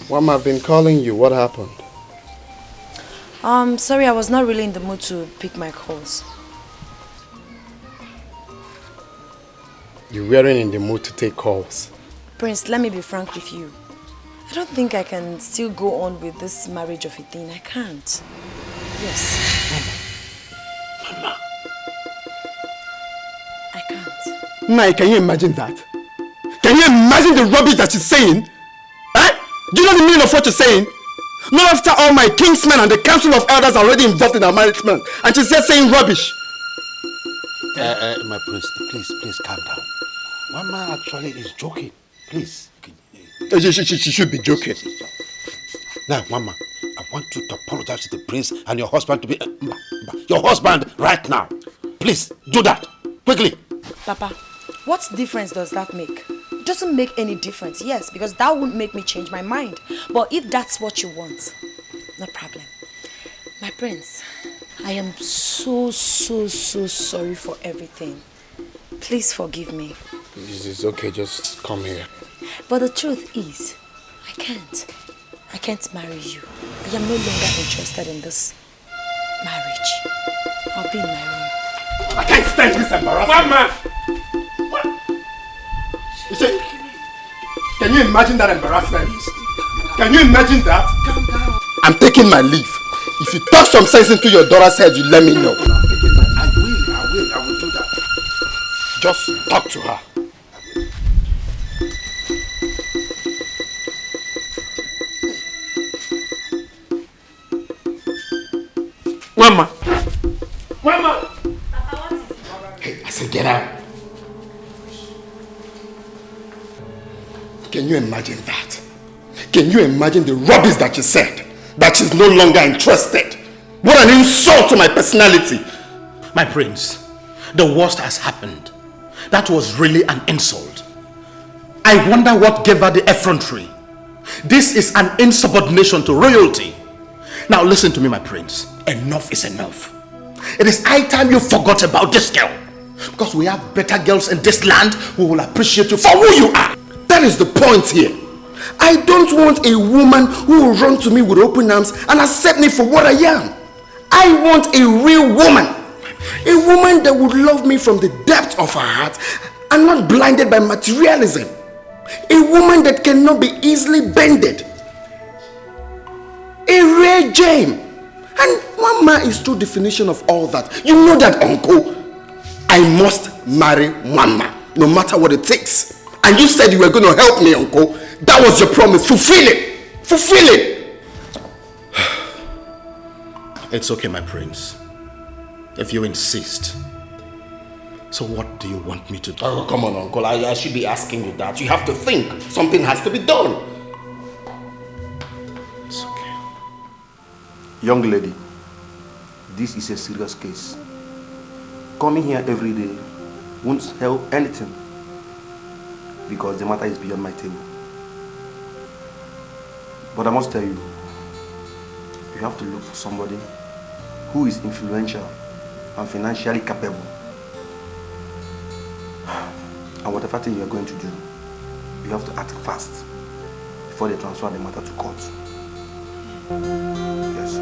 Mama, I've been calling you. What happened? Sorry, I was not really in the mood to pick my calls. You weren't in the mood to take calls. Prince, let me be frank with you. I don't think I can still go on with this marriage of a thing. I can't. Yes. Mama. I can't. Nai, can you imagine that? Can you imagine the rubbish that she's saying? Do you know the meaning of what you're saying? Not after all my kingsmen and the council of elders are already involved in our marriage, and she's just saying rubbish. My prince, please calm down. Mama actually is joking. Please. She should be joking. Now, Mama, I want you to apologize to the prince and your husband to be... your husband right now. Please, do that. Quickly. Papa, what difference does that make? It doesn't make any difference, yes, because that won't make me change my mind. But if that's what you want, no problem. My prince, I am so sorry for everything. Please forgive me. It's okay, just come here. But the truth is, I can't marry you. I am no longer interested in this marriage. I'll be in my room. I can't stand this embarrassment. Mama! You see, can you imagine that embarrassment? Can you imagine that? Calm down. I'm taking my leave. If you talk some sense into your daughter's head, you let me know. I will do that. Just talk to her. Mama! Mama! Papa, what is it? Hey, I said get out. Can you imagine that? Can you imagine the rubbish that she said? That she's no longer interested? What an insult to my personality! My prince, the worst has happened. That was really an insult. I wonder what gave her the effrontery. This is an insubordination to royalty. Now listen to me, my prince. Enough is enough. It is high time you forgot about this girl. Because we have better girls in this land who will appreciate you for who you are. That is the point here. I don't want a woman who will run to me with open arms and accept me for what I am. I want a real woman. A woman that would love me from the depth of her heart and not blinded by materialism. A woman that cannot be easily bended. A rare gem. And Mama is true definition of all that. You know that, uncle. I must marry Mama, no matter what it takes. And you said you were going to help me, uncle. That was your promise. Fulfill it. Fulfill it. It's okay, my prince. If you insist. So what do you want me to do? Oh, come on, uncle. I should be asking you that. You have to think. Something has to be done. It's okay. Young lady, this is a serious case. Coming here every day won't help anything. Because the matter is beyond my table. But I must tell you, you have to look for somebody who is influential and financially capable. And whatever thing you are going to do, you have to act fast before they transfer the matter to court. Yes.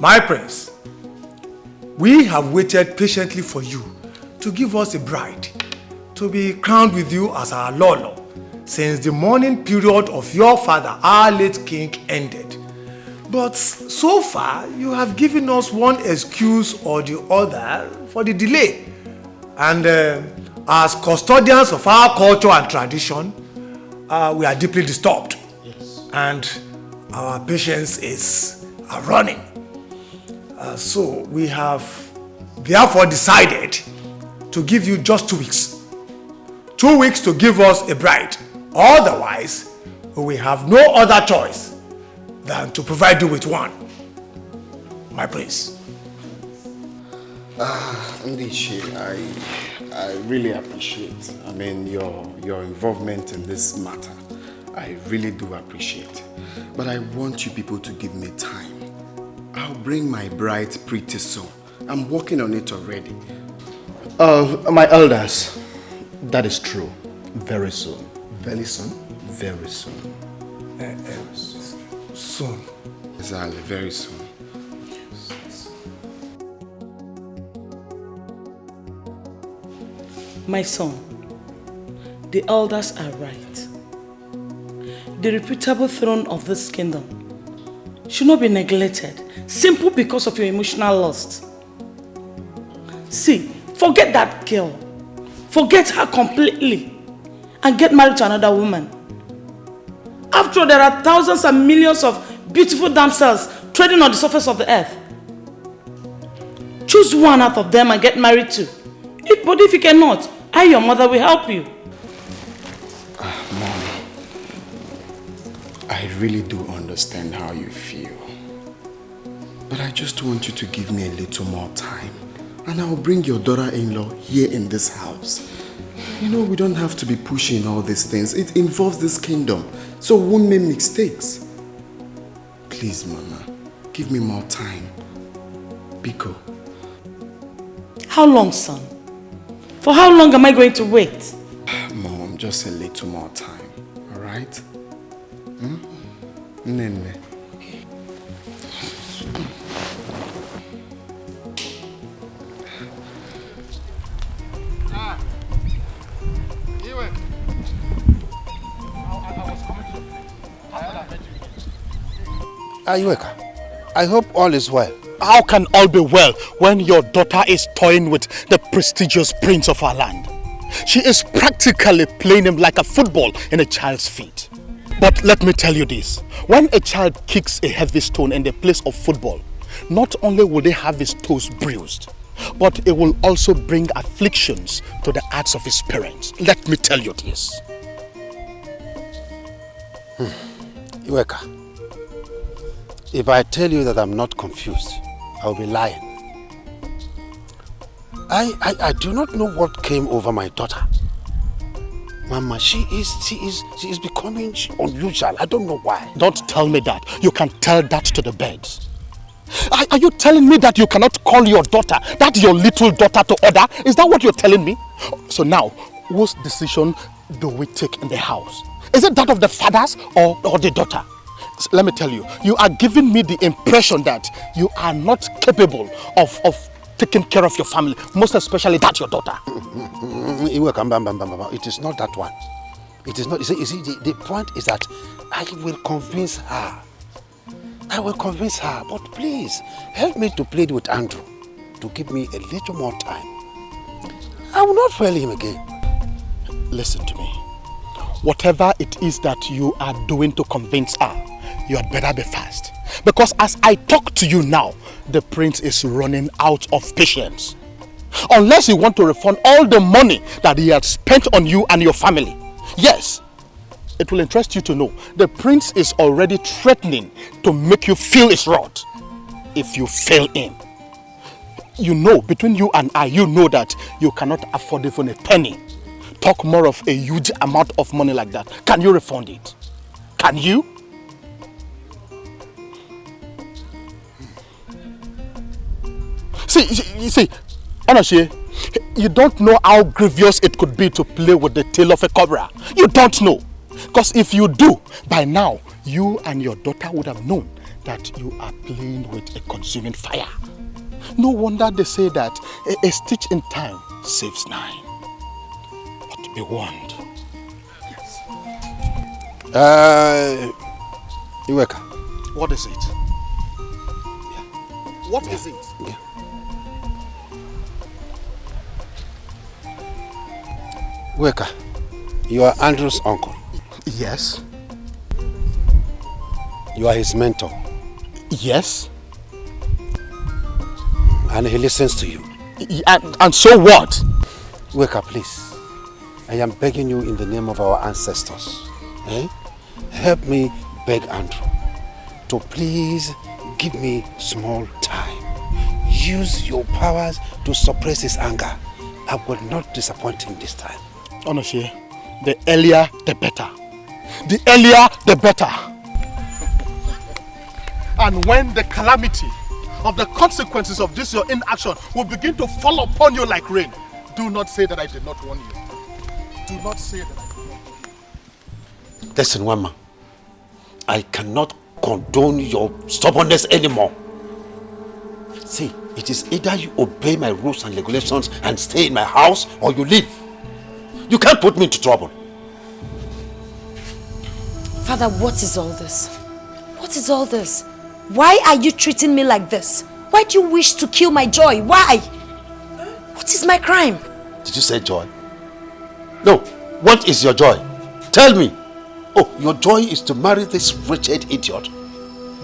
My prince, we have waited patiently for you to give us a bride, to be crowned with you as our Lolo, since the mourning period of your father, our late king, ended. But so far, you have given us one excuse or the other for the delay. And as custodians of our culture and tradition, we are deeply disturbed. Yes. And our patience is running. So we have therefore decided to give you just 2 weeks. 2 weeks to give us a bride. Otherwise, we have no other choice than to provide you with one. My prince. Ndichi, I really appreciate, your involvement in this matter. I really do appreciate. But I want you people to give me time. I'll bring my bride pretty soon. I'm working on it already. My elders, that is true. Very soon. Very soon? Very soon. Soon. Exactly, very soon. My son, the elders are right. The reputable throne of this kingdom should not be neglected simply because of your emotional lust. See, forget that girl. Forget her completely and get married to another woman. After all, there are thousands and millions of beautiful damsels treading on the surface of the earth. Choose one out of them and get married to. But if you cannot, I, your mother, will help you. Mom, I really do understand how you feel. But I just want you to give me a little more time. And I'll bring your daughter-in-law here in this house. You know, we don't have to be pushing all these things. It involves this kingdom. So we won't make mistakes. Please, Mama, give me more time. Biko. How long, son? For how long am I going to wait? Mom, just a little more time, all right? Nene. Iweka, I hope all is well. How can all be well when your daughter is toying with the prestigious prince of our land? She is practically playing him like a football in a child's feet. But let me tell you this, when a child kicks a heavy stone in the place of football, not only will they have his toes bruised, but it will also bring afflictions to the hearts of his parents. Let me tell you this. Iweka, if I tell you that I'm not confused, I'll be lying. I do not know what came over my daughter. Mama, she is becoming unusual. I don't know why. Don't tell me that. You can tell that to the birds. Are you telling me that you cannot call your daughter, that your little daughter, to order? Is that what you're telling me? So now, whose decision do we take in the house? Is it that of the fathers or the daughter? Let me tell you, you are giving me the impression that you are not capable of taking care of your family, most especially that your daughter. It is not that one. It is not. You see, the point is that I will convince her. I will convince her, but please help me to plead with Andrew to give me a little more time. I will not fail him again. Listen to me. Whatever it is that you are doing to convince her, you had better be fast. Because as I talk to you now, the prince is running out of patience. Unless you want to refund all the money that he had spent on you and your family. Yes, it will interest you to know the prince is already threatening to make you feel his wrath if you fail him. You know, between you and I, you know that you cannot afford even a penny. Talk more of a huge amount of money like that. Can you refund it? Can you? See, Nnochiri, you don't know how grievous it could be to play with the tail of a cobra. You don't know. Because if you do, by now, you and your daughter would have known that you are playing with a consuming fire. No wonder they say that a stitch in time saves 9. But be warned. Yes. Iweka. What is it? Yeah. What is it? Yeah. Iweka, you are Andrew's uncle. Yes. You are his mentor. Yes. And he listens to you. And so what? Iweka, please. I am begging you in the name of our ancestors. help me beg Andrew to please give me small time. Use your powers to suppress his anger. I will not disappoint him this time. Nnochiri, the earlier the better. The earlier the better. And when the calamity of the consequences of this your inaction will begin to fall upon you like rain, do not say that I did not warn you. Do not say that I did not warn you. Listen, Wama, I cannot condone your stubbornness anymore. See, it is either you obey my rules and regulations and stay in my house, or you leave. You can't put me into trouble. Father, what is all this? What is all this? Why are you treating me like this? Why do you wish to kill my joy? Why? What is my crime? Did you say joy? No. What is your joy? Tell me. Oh, your joy is to marry this wretched idiot.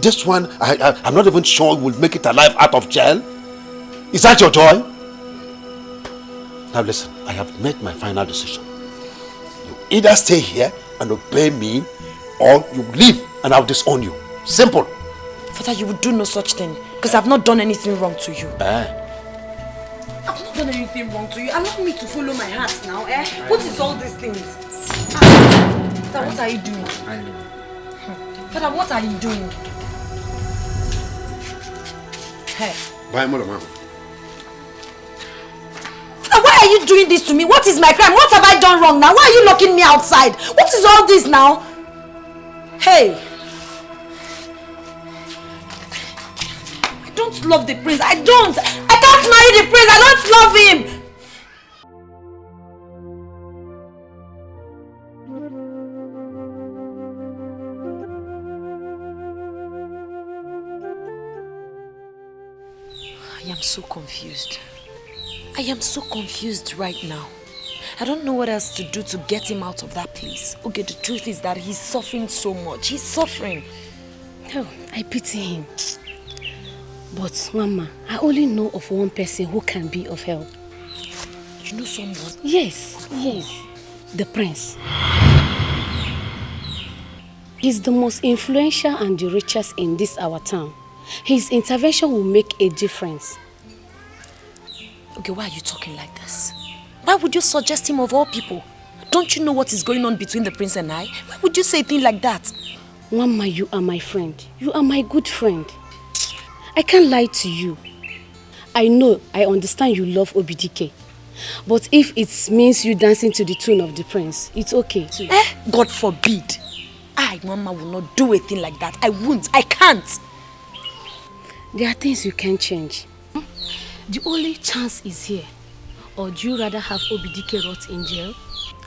This one, I'm not even sure will make it alive out of jail. Is that your joy? Now listen, I have made my final decision. You either stay here and obey me, or you leave and I'll disown you. Simple. Father, you would do no such thing, because I've not done anything wrong to you. I've not done anything wrong to you. Allow me to follow my heart now, What is all these things? Father, what are you doing? Father, what are you doing? Hey. Bye, mother, mama. Father, why are you doing this to me? What is my crime? What have I done wrong now? Why are you locking me outside? What is all this now? Hey. I don't love the prince. I don't. I can't marry the prince. I don't love him. I am so confused. I am so confused right now. I don't know what else to do to get him out of that place. Okay, the truth is that he's suffering so much. He's suffering. Oh, I pity him. But, Mama, I only know of one person who can be of help. You know someone? Yes. The prince. He's the most influential and the richest in this our town. His intervention will make a difference. Okay, why are you talking like this? Why would you suggest him of all people? Don't you know what is going on between the prince and I? Why would you say a thing like that? Mama, you are my friend. You are my good friend. I can't lie to you. I know, I understand you love Obidike. But if it means you dancing to the tune of the prince, it's okay too. God forbid. I, Mama, will not do a thing like that. I won't. I can't. There are things you can't change. The only chance is here. Or do you rather have Obidike rot in jail?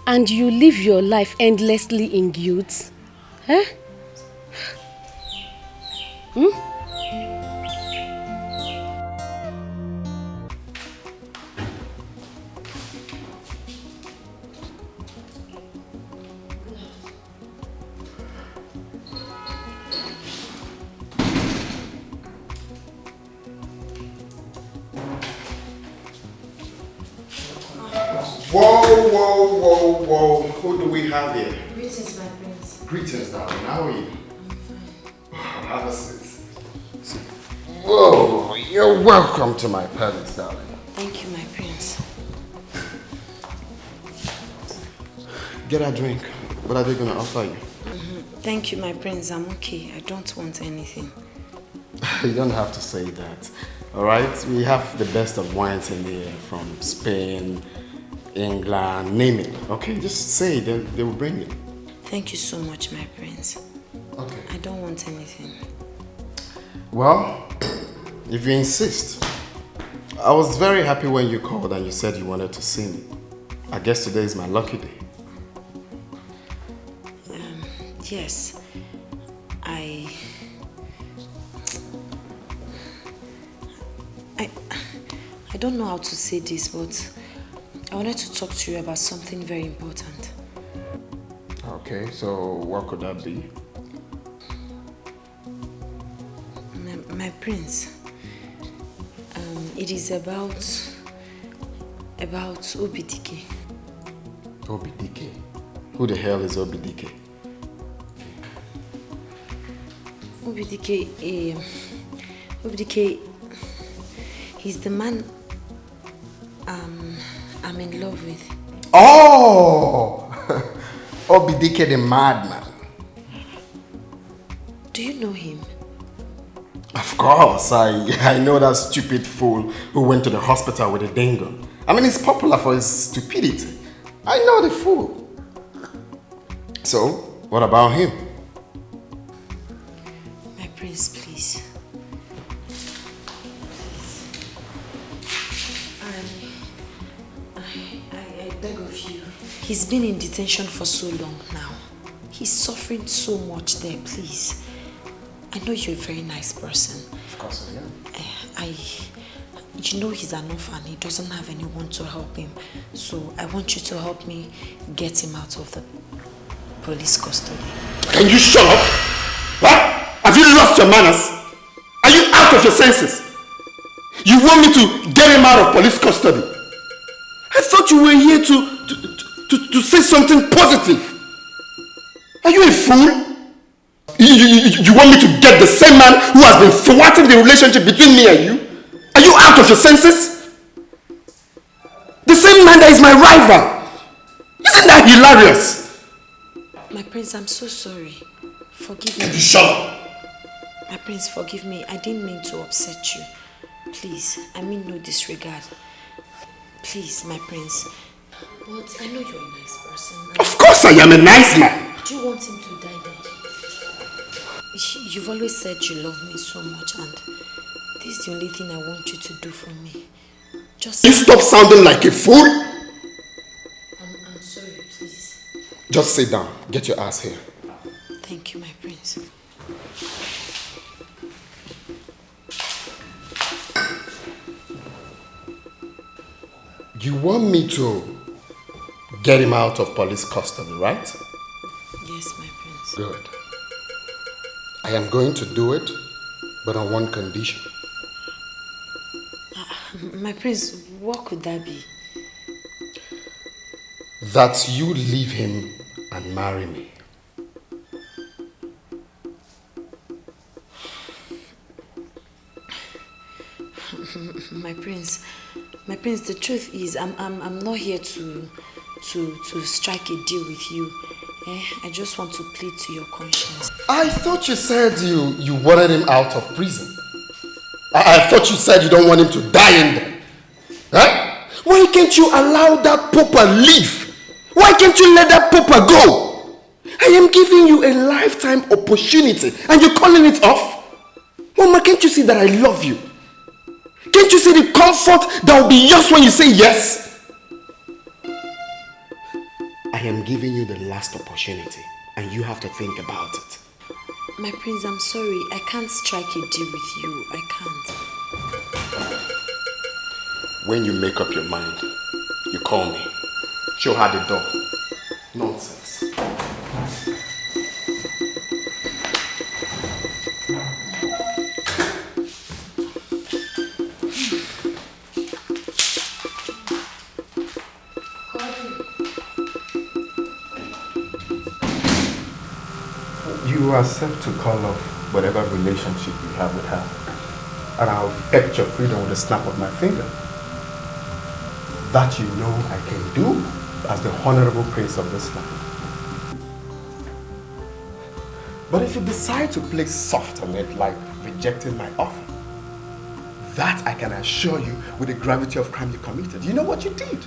And you live your life endlessly in guilt? Huh? Whoa. Who do we have here? Greetings, my prince. Greetings, darling. How are you? Have a seat. Whoa, you're welcome to my palace, darling. Thank you, my prince. Get a drink. What are they going to offer you? Thank you, my prince. I'm okay. I don't want anything. You don't have to say that. Alright? We have the best of wines in here from Spain, England, name it. Okay, just say it, then they will bring it. Thank you so much, my prince. Okay. I don't want anything. Well, if you insist. I was very happy when you called and you said you wanted to see me. I guess today is my lucky day. Yes. I don't know how to say this, but I wanted to talk to you about something very important. Okay, so what could that be? My prince, it is about Obidike. Obidike? Who the hell is Obidike? Obidike, he's the man I'm in love with. Oh! Obidike the madman. Do you know him? Of course, I know that stupid fool who went to the hospital with a dingo. I mean, he's popular for his stupidity. I know the fool. So, what about him? My prince, please. I beg of you. He's been in detention for so long now. He's suffering so much there, please. I know you're a very nice person. Of course I am. You know he's an orphan. He doesn't have anyone to help him. So I want you to help me get him out of the police custody. Can you shut up? What? Have you lost your manners? Are you out of your senses? You want me to get him out of police custody? I thought you were here to say something positive. Are you a fool? You want me to get the same man who has been thwarting the relationship between me and you? Are you out of your senses? The same man that is my rival. Isn't that hilarious? My prince, I'm so sorry. Forgive me. Can you shut up? My prince, forgive me. I didn't mean to upset you. Please, I mean no disregard. Please, my prince. But I know you're a nice person. Of course I am a nice man. Do you want him to die then? You've always said you love me so much, and this is the only thing I want you to do for me. Just you stop sounding like a fool? I'm sorry, please. Just sit down. Get your ass here. Thank you, my prince. You want me to get him out of police custody, right? Yes, my prince. Good. I am going to do it, but on one condition. My prince, what could that be? That you leave him and marry me. My prince, the truth is, I'm not here to strike a deal with you. I just want to plead to your conscience. I thought you said you wanted him out of prison. I thought you said you don't want him to die in there. Huh? Why can't you allow that pauper live? Why can't you let that pauper go? I am giving you a lifetime opportunity and you're calling it off? Mama, can't you see that I love you? Can't you see the comfort that will be yours when you say yes? I am giving you the last opportunity and you have to think about it. My prince, I'm sorry. I can't strike a deal with you. I can't. When you make up your mind, you call me. Show her the door. Nonsense. You are set to call off whatever relationship you have with her, and I'll fetch your freedom with a snap of my finger. That you know I can do as the honorable prince of this land. But if you decide to play soft on it, like rejecting my offer, that I can assure you with the gravity of crime you committed. You know what you did?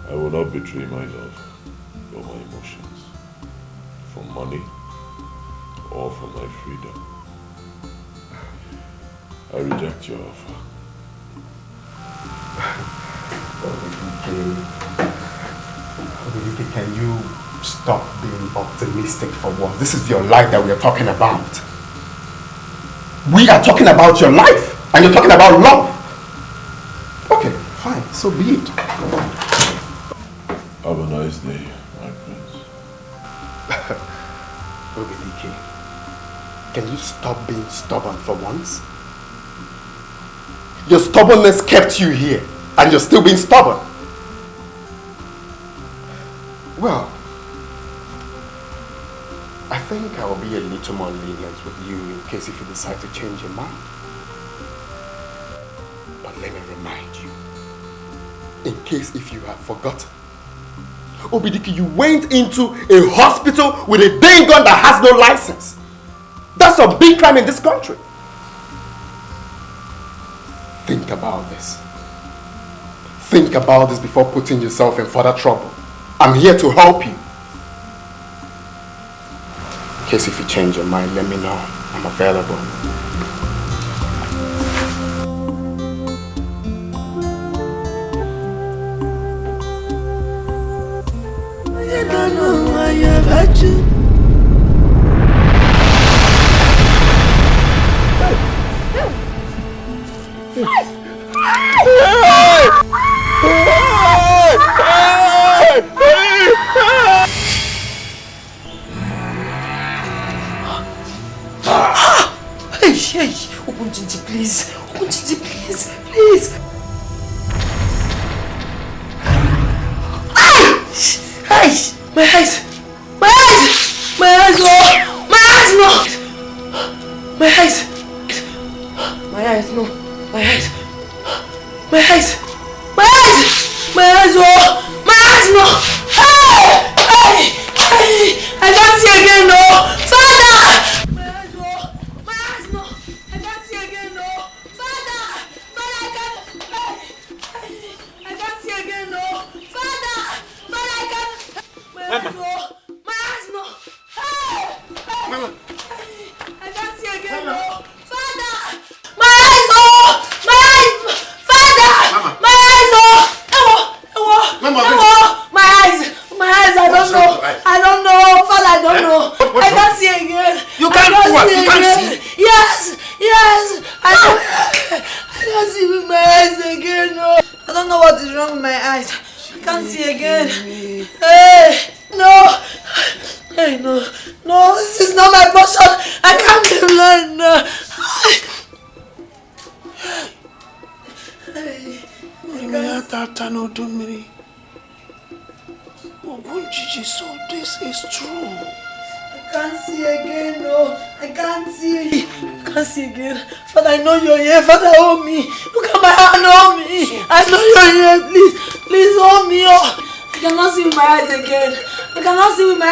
I will not betray my love or my emotions for money or for my freedom. I reject your offer. Odimgbe, can you stop being optimistic for once? This is your life that we are talking about. We are talking about your life, and you're talking about love. Okay, fine, so be it. Have a nice day, my prince. Odimgbe, can you stop being stubborn for once? Your stubbornness kept you here, and you're still being stubborn. Well, I think I will be a little more lenient with you in case if you decide to change your mind. But let me remind you, in case if you have forgotten, Obidike, you went into a hospital with a dang gun that has no license. That's a big crime in this country. Think about this. Think about this before putting yourself in further trouble. I'm here to help you. In case if you change your mind, let me know. I'm available. I don't know why you got you. Hey, open Gigi, please. Open Gigi, please. Please. Hey, my eyes. My eyes. My eyes, oh. My eyes, no. My eyes. My eyes, no. My eyes. My eyes. My eyes. My eyes, oh. My eyes, no. Hey. Hey. I can't see again, no. Father. Mama. My eyes, no. Hey! Mama. I can't see again, no. Father! My eyes, oh! My eyes! Father! Mama. My eyes, oh! Mama, my eyes! My eyes, I don't know. I don't know. Father, I don't know. I can't see again. You can't do what? You can't see? Yes! I can't see with my eyes again, no. I don't know what is wrong with my eyes. I can't see again. Hey! No! Hey, no, this is not my portion. I can't be blind now. So this is true. I can't see again, no. I can't see. I can't see again. Father, I know you're here. Father, hold me. Look at my hand, hold me. I know you're here. Please hold me. Oh. I cannot see with my eyes again. I cannot see with my eyes.